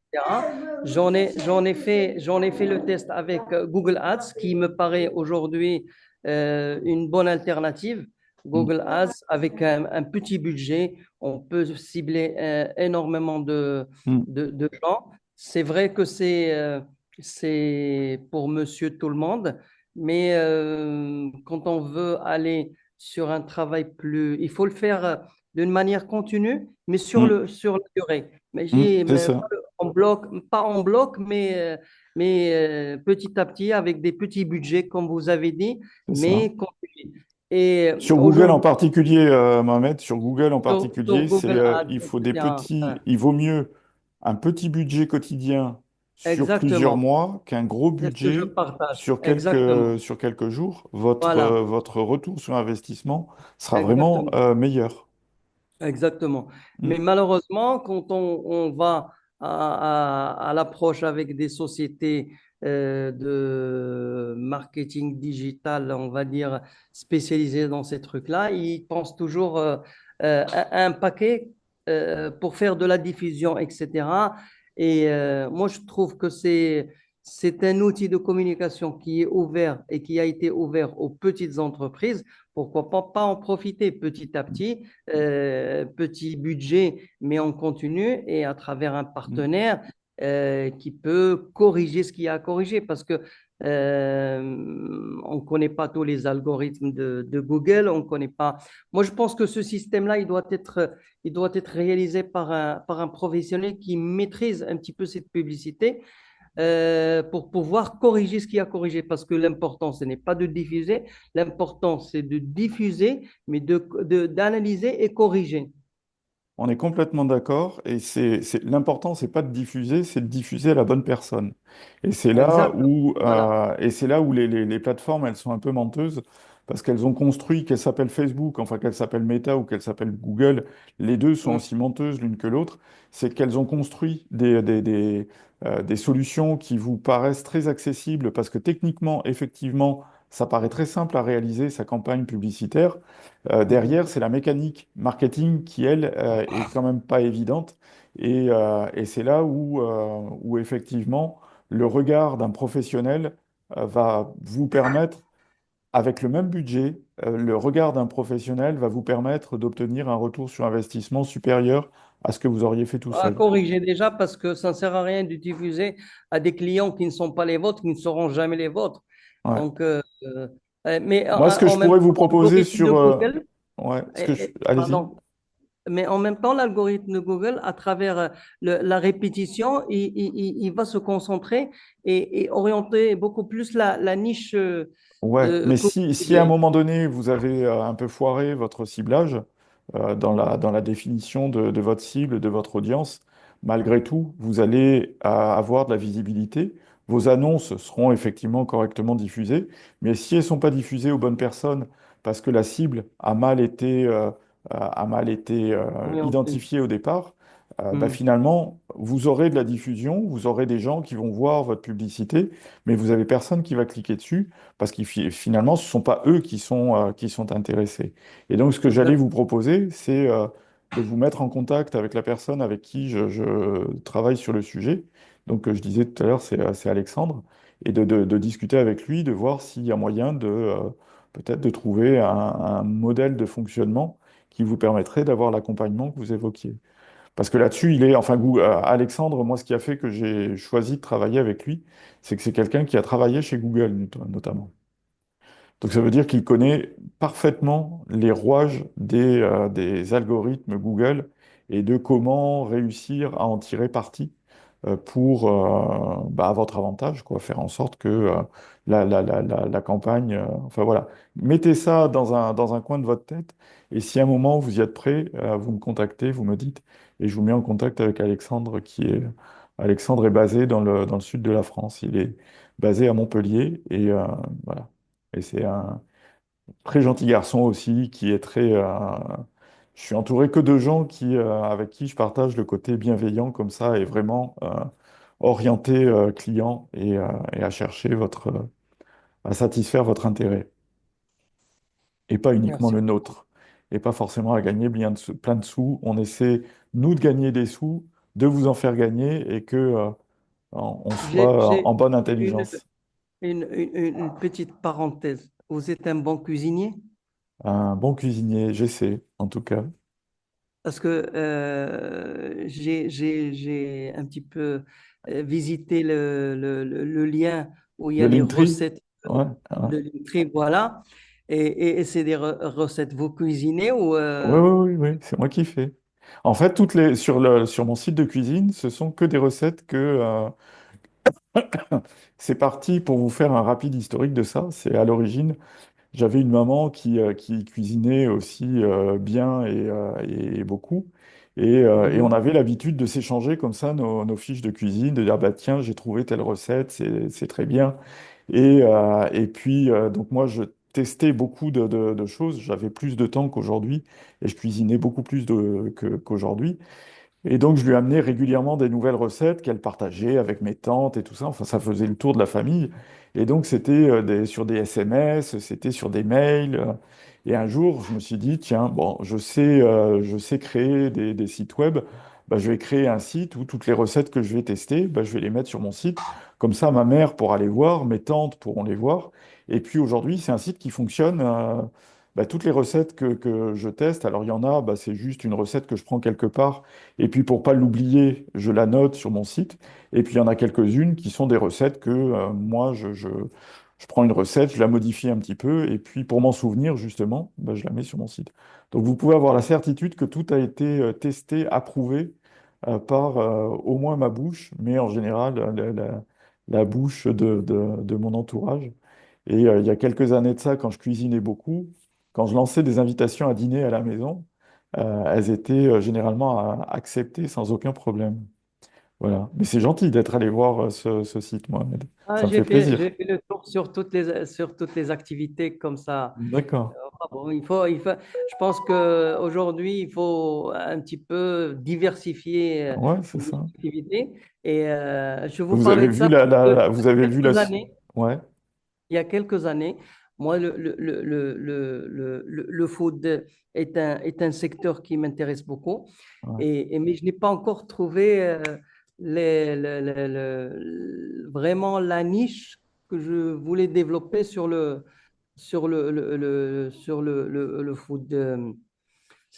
J'en ai fait le test avec Google Ads, qui me paraît aujourd'hui une bonne alternative. Mm. Google Ads, avec un petit budget, on peut cibler énormément Mm. de gens. C'est vrai que c'est pour monsieur tout le monde, mais quand on veut aller sur un travail plus. Il faut le faire d'une manière continue, mais Mm. sur la durée. Mm. C'est Mais ça, pas en bloc, mais petit à petit, avec des petits budgets, comme vous avez dit, c'est ça. mais continue. Et Sur Google en aujourd'hui, particulier, Mohamed, sur Google en sur particulier, Google Ads, il faut etc. il vaut mieux un petit budget quotidien sur plusieurs Exactement. mois qu'un gros C'est ce que je budget partage. Exactement. sur quelques jours. Voilà. Votre retour sur investissement sera vraiment Exactement. meilleur. Exactement. Mais Mm. malheureusement, quand on va à l'approche avec des sociétés de marketing digital, on va dire, spécialisées dans ces trucs-là, ils pensent toujours un paquet pour faire de la diffusion, etc. Et moi, je trouve que c'est un outil de communication qui est ouvert et qui a été ouvert aux petites entreprises. Pourquoi pas en profiter petit à petit, petit budget, mais on continue et à travers un Mm. partenaire qui peut corriger ce qu'il y a à corriger parce que on ne connaît pas tous les algorithmes de Google, on connaît pas. Moi, je pense que ce système-là, il doit être réalisé par un professionnel qui maîtrise un petit peu cette publicité pour pouvoir corriger ce qu'il y a à corriger. Parce que l'important, ce n'est pas de diffuser, l'important, c'est de diffuser, mais d'analyser et corriger. On est complètement d'accord. Et l'important, c'est pas de diffuser, c'est de diffuser à la bonne personne. Exactement. Voilà. Et c'est là où les plateformes, elles sont un peu menteuses parce qu'elles ont construit, qu'elles s'appellent Facebook, enfin qu'elles s'appellent Meta ou qu'elles s'appellent Google, les deux sont Mm. aussi menteuses l'une que l'autre. C'est qu'elles ont construit des solutions qui vous paraissent très accessibles parce que techniquement, effectivement, ça paraît très simple à réaliser sa campagne publicitaire. Derrière, c'est la mécanique marketing qui, elle, est quand même pas évidente. Et c'est là où effectivement le regard d'un professionnel va vous permettre, avec le même budget, le regard d'un professionnel va vous permettre d'obtenir un retour sur investissement supérieur à ce que vous auriez fait tout À seul. corriger déjà parce que ça ne sert à rien de diffuser à des clients qui ne sont pas les vôtres, qui ne seront jamais les vôtres. Ouais. Donc, mais Moi, ce que en je même pourrais temps, vous proposer l'algorithme de sur... Google, ouais, allez-y. pardon, mais en même temps, l'algorithme de Google, à travers la répétition, il va se concentrer et orienter beaucoup plus la niche Ouais, mais que vous si à un ciblez. moment donné, vous avez un peu foiré votre ciblage dans la définition de votre cible, de votre audience, malgré tout, vous allez avoir de la visibilité. Vos annonces seront effectivement correctement diffusées, mais si elles ne sont pas diffusées aux bonnes personnes parce que la cible a mal été Orienté. identifiée au départ, bah, Hmm. finalement, vous aurez de la diffusion, vous aurez des gens qui vont voir votre publicité, mais vous avez personne qui va cliquer dessus parce que finalement, ce ne sont pas eux qui sont intéressés. Et donc, ce que j'allais vous Exactement. proposer, c'est de vous mettre en contact avec la personne avec qui je travaille sur le sujet. Donc, je disais tout à l'heure, c'est Alexandre, et de discuter avec lui, de voir s'il y a moyen de peut-être de trouver un modèle de fonctionnement qui vous permettrait d'avoir l'accompagnement que vous évoquiez. Parce que là-dessus, enfin, Alexandre, moi, ce qui a fait que j'ai choisi de travailler avec lui, c'est que c'est quelqu'un qui a travaillé chez Google, notamment. Donc ça veut dire qu'il connaît parfaitement les rouages des algorithmes Google et de comment réussir à en tirer parti pour bah, à votre avantage, quoi, faire en sorte que la campagne, enfin voilà, mettez ça dans un coin de votre tête et si à un moment vous y êtes prêt, vous me contactez, vous me dites et je vous mets en contact avec Alexandre Alexandre est basé dans le sud de la France, il est basé à Montpellier et voilà. Et c'est un très gentil garçon aussi qui est très. Je suis entouré que de gens avec qui je partage le côté bienveillant comme ça et vraiment orienté client et à chercher à satisfaire votre intérêt et pas uniquement Merci. le nôtre et pas forcément à gagner plein de sous. On essaie, nous, de gagner des sous, de vous en faire gagner et que on J'ai, soit j'ai en bonne une, intelligence. une petite parenthèse. Vous êtes un bon cuisinier? Un bon cuisinier, j'essaie en tout cas. Parce que j'ai un petit peu visité le lien où il y Le a les Linktree? recettes Ouais, ouais. de l'entrée, voilà. Et c'est des recettes, vous cuisinez ou Oui, oui, oui, oui, c'est moi qui fais. En fait, sur mon site de cuisine, ce sont que des recettes c'est parti pour vous faire un rapide historique de ça. C'est à l'origine, j'avais une maman qui cuisinait aussi bien et beaucoup. Et on Mhm. avait l'habitude de s'échanger comme ça nos fiches de cuisine, de dire, bah, tiens, j'ai trouvé telle recette, c'est très bien. Et puis, donc moi, je testais beaucoup de choses. J'avais plus de temps qu'aujourd'hui et je cuisinais beaucoup plus qu'aujourd'hui. Et donc, je lui amenais régulièrement des nouvelles recettes qu'elle partageait avec mes tantes et tout ça. Enfin, ça faisait le tour de la famille. Et donc, c'était sur des SMS, c'était sur des mails. Et un jour, je me suis dit, tiens, bon, je sais créer des sites web. Bah, je vais créer un site où toutes les recettes que je vais tester, bah, je vais les mettre sur mon site. Comme ça, ma mère pourra les voir, mes tantes pourront les voir. Et puis aujourd'hui, c'est un site qui fonctionne. Bah, toutes les recettes que je teste, alors il y en a, bah, c'est juste une recette que je prends quelque part et puis pour pas l'oublier, je la note sur mon site. Et puis il y en a quelques-unes qui sont des recettes que moi, je prends une recette, je la modifie un petit peu, et puis pour m'en souvenir, justement, bah, je la mets sur mon site. Donc vous pouvez avoir la certitude que tout a été testé, approuvé par au moins ma bouche, mais en général la bouche de mon entourage. Et il y a quelques années de ça, quand je cuisinais beaucoup, quand je lançais des invitations à dîner à la maison, elles étaient généralement acceptées sans aucun problème. Voilà. Mais c'est gentil d'être allé voir ce site, Mohamed. Ah, Ça me fait plaisir. j'ai fait le tour sur toutes les activités comme ça. D'accord. Ah bon, je pense qu'aujourd'hui, il faut un petit peu diversifier Ouais, c'est les ça. activités. Et je vous Vous parlais avez de vu ça parce que vous avez vu quelques années, Ouais, il y a quelques années, Moi, le food est un secteur qui m'intéresse beaucoup, Ouais. mais je n'ai pas encore trouvé vraiment la niche que je voulais développer sur le food.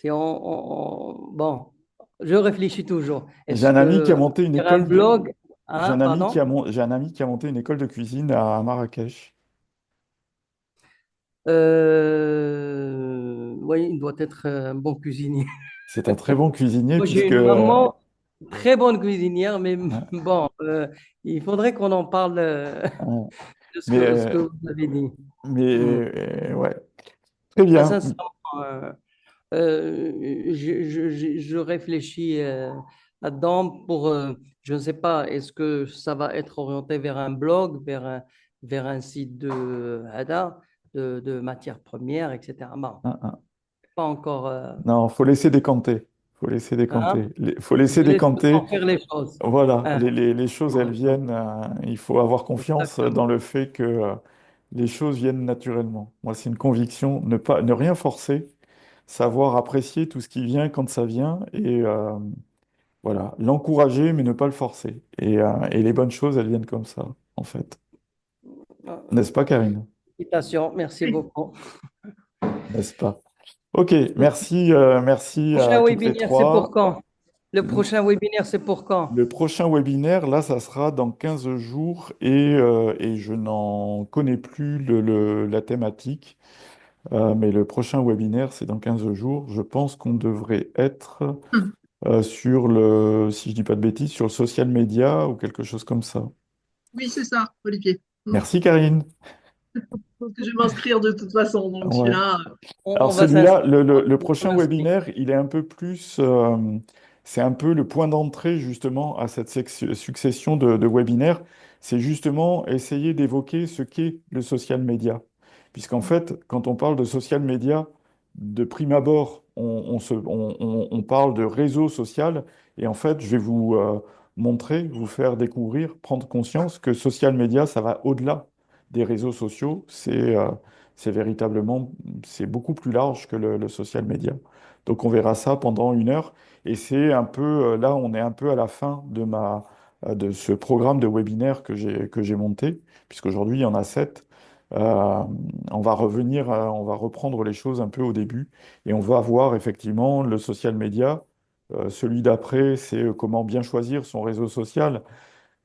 Bon, je réfléchis toujours. J'ai Est-ce un ami qui a que monté une faire un école de... blog, hein, pardon? J'ai un ami qui a monté une école de cuisine à Marrakech. Oui, il doit être un bon cuisinier. C'est un très bon cuisinier Moi, j'ai puisque... une maman très bonne cuisinière, mais hein, bon, il faudrait qu'on en parle hein. de ce mais que vous avez dit. Hmm. ouais, très Très bien. sincèrement, je réfléchis là-dedans je ne sais pas, est-ce que ça va être orienté vers un blog, vers un site de matières premières, etc. Bon, Hein, hein. pas encore. Non, faut laisser décanter. Faut laisser Hein? décanter. Faut laisser Je laisse le décanter. temps faire les choses. Voilà, Hein? les choses, elles viennent. Il faut avoir confiance dans Exactement. le fait que les choses viennent naturellement. Moi, c'est une conviction, ne rien forcer, savoir apprécier tout ce qui vient quand ça vient et voilà, l'encourager, mais ne pas le forcer. Et les bonnes choses, elles viennent comme ça, en fait. N'est-ce pas, Karine? Félicitations, merci Oui. beaucoup. N'est-ce pas? Ok, Le merci à prochain toutes les webinaire, c'est pour trois. quand? Le prochain webinaire, c'est pour quand? Le prochain webinaire, là, ça sera dans 15 jours et je n'en connais plus la thématique. Mais le prochain webinaire, c'est dans 15 jours. Je pense qu'on devrait être sur si je dis pas de bêtises, sur le social media ou quelque chose comme ça. Oui, c'est ça, Olivier. Merci, Karine. Parce que je vais m'inscrire de toute façon, donc Ouais. celui-là. Alors On va celui-là, s'inscrire. le On prochain s'inscrit. webinaire, il est un peu plus, c'est un peu le point d'entrée justement à cette succession de webinaires. C'est justement essayer d'évoquer ce qu'est le social media. Puisqu'en fait, quand on parle de social media, de prime abord, on parle de réseau social. Et en fait, je vais vous montrer, vous faire découvrir, prendre conscience que social media, ça va au-delà des réseaux sociaux. C'est véritablement, c'est beaucoup plus large que le social media. Donc on verra ça pendant 1 heure. Et c'est un peu, là, on est un peu à la fin de ce programme de webinaire que j'ai monté, puisqu'aujourd'hui, il y en a 7. Euh, on va revenir, on va reprendre les choses un peu au début et on va voir effectivement le social media. Celui d'après, c'est comment bien choisir son réseau social.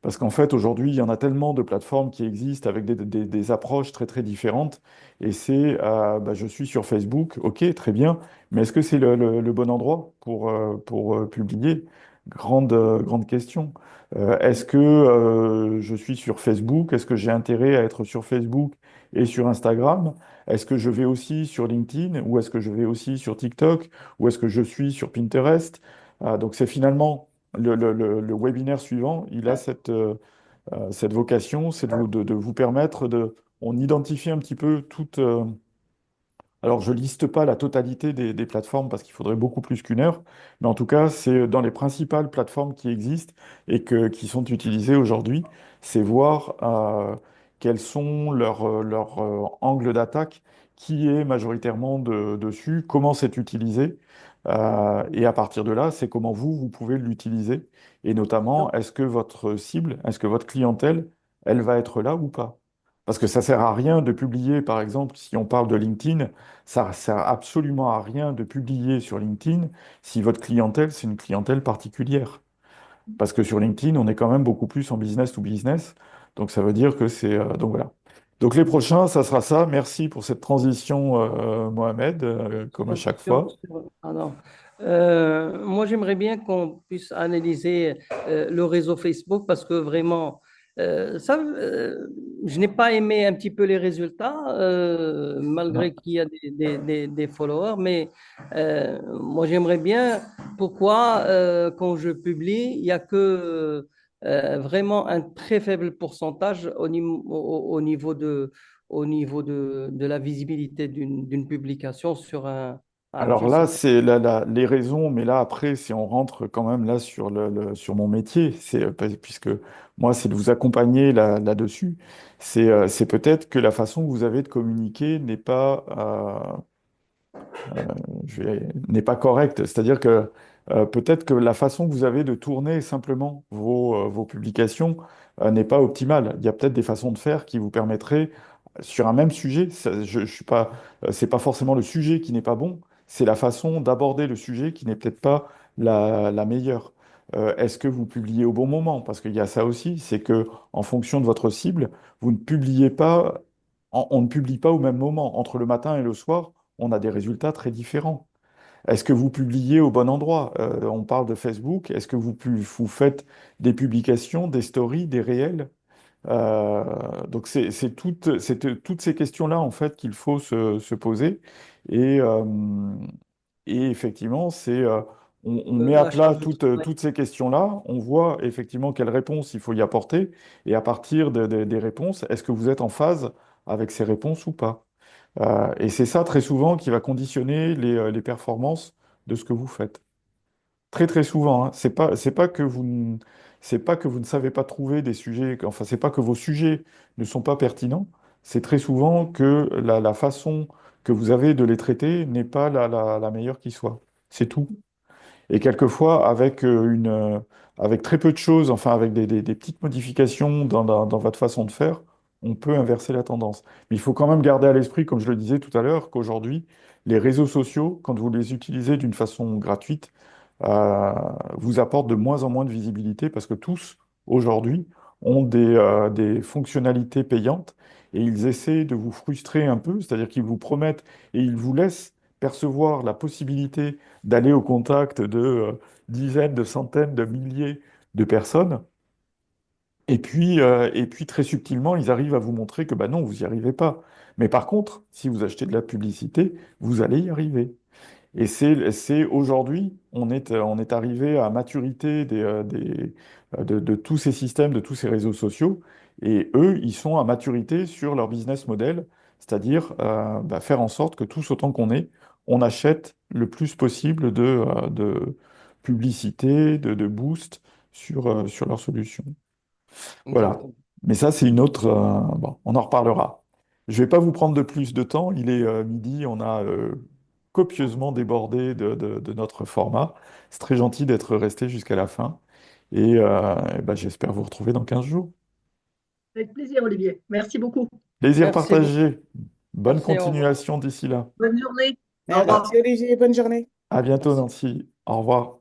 Parce qu'en fait, aujourd'hui, il y en a tellement de plateformes qui existent avec des approches très très différentes. Et je suis sur Facebook, ok, très bien, mais est-ce que c'est le bon endroit pour publier? Grande question. Est-ce que je suis sur Facebook? Est-ce que j'ai intérêt à être sur Facebook et sur Instagram? Est-ce que je vais aussi sur LinkedIn? Ou est-ce que je vais aussi sur TikTok? Ou est-ce que je suis sur Pinterest? Donc c'est finalement le webinaire suivant, il a cette vocation, c'est de vous permettre de... On identifie un petit peu toutes... alors, je liste pas la totalité des plateformes parce qu'il faudrait beaucoup plus qu'1 heure, mais en tout cas, c'est dans les principales plateformes qui existent et qui sont utilisées aujourd'hui, c'est voir quels sont leurs angles d'attaque, qui est majoritairement dessus, comment c'est utilisé, et à partir de là, c'est comment vous pouvez l'utiliser, et notamment, est-ce que votre cible, est-ce que votre clientèle, elle va être là ou pas? Parce que ça sert à rien de publier, par exemple, si on parle de LinkedIn, ça sert absolument à rien de publier sur LinkedIn si votre clientèle, c'est une clientèle particulière. Parce que sur LinkedIn, on est quand même beaucoup plus en business to business. Donc ça veut dire que c'est... donc voilà. Donc les prochains, ça sera ça. Merci pour cette transition, Mohamed, comme à chaque fois. Ah non. Moi, j'aimerais bien qu'on puisse analyser le réseau Facebook parce que vraiment, je n'ai pas aimé un petit peu les résultats, Non. malgré qu'il y a des followers, mais moi, j'aimerais bien pourquoi, quand je publie, il n'y a que vraiment un très faible pourcentage au niveau de la visibilité d'une publication Ah, Alors je là, sais. c'est les raisons, mais là après, si on rentre quand même là sur sur mon métier, puisque moi, c'est de vous accompagner là-dessus, c'est peut-être que la façon que vous avez de communiquer n'est pas correcte. C'est-à-dire que peut-être que la façon que vous avez de tourner simplement vos publications n'est pas optimale. Il y a peut-être des façons de faire qui vous permettraient, sur un même sujet, je suis pas, c'est pas forcément le sujet qui n'est pas bon, c'est la façon d'aborder le sujet qui n'est peut-être pas la meilleure. Est-ce que vous publiez au bon moment? Parce qu'il y a ça aussi, c'est que en fonction de votre cible, vous ne publiez pas, on ne publie pas au même moment. Entre le matin et le soir, on a des résultats très différents. Est-ce que vous publiez au bon endroit? On parle de Facebook. Est-ce que vous faites des publications, des stories, des réels? Euh, donc toutes ces questions-là en fait qu'il faut se poser. Et, euh, et effectivement, on met à La plat charge de travail. toutes ces questions-là. On voit effectivement quelles réponses il faut y apporter. Et à partir des réponses, est-ce que vous êtes en phase avec ces réponses ou pas? Et c'est ça très souvent qui va conditionner les performances de ce que vous faites. Très très souvent, hein. C'est pas que c'est pas que vous ne savez pas trouver des sujets, enfin c'est pas que vos sujets ne sont pas pertinents. C'est très souvent que la façon que vous avez de les traiter n'est pas la meilleure qui soit. C'est tout. Et quelquefois, avec très peu de choses, enfin avec des petites modifications dans votre façon de faire, on peut inverser la tendance. Mais il faut quand même garder à l'esprit, comme je le disais tout à l'heure, qu'aujourd'hui, les réseaux sociaux, quand vous les utilisez d'une façon gratuite, euh, vous apportent de moins en moins de visibilité parce que tous, aujourd'hui, ont des fonctionnalités payantes et ils essaient de vous frustrer un peu, c'est-à-dire qu'ils vous promettent et ils vous laissent percevoir la possibilité d'aller au contact de dizaines, de centaines, de milliers de personnes. Et puis très subtilement, ils arrivent à vous montrer que bah non, vous n'y arrivez pas. Mais par contre, si vous achetez de la publicité, vous allez y arriver. Et c'est aujourd'hui, on est arrivé à maturité de tous ces systèmes, de tous ces réseaux sociaux, et eux, ils sont à maturité sur leur business model, c'est-à-dire bah, faire en sorte que tous autant qu'on est, on achète le plus possible de publicité, de boost sur leurs solutions. Voilà. Exactement. Mais ça, c'est une autre. Bon, on en reparlera. Je ne vais pas vous prendre de plus de temps. Il est midi. On a copieusement débordé de notre format. C'est très gentil d'être resté jusqu'à la fin. Et ben, j'espère vous retrouver dans 15 jours. Avec plaisir, Olivier. Merci beaucoup. Plaisir Merci beaucoup. partagé. Bonne Merci, au revoir. continuation d'ici là. Bonne journée. Au revoir. Merci Olivier, bonne journée. À bientôt, Merci. Nancy. Au revoir.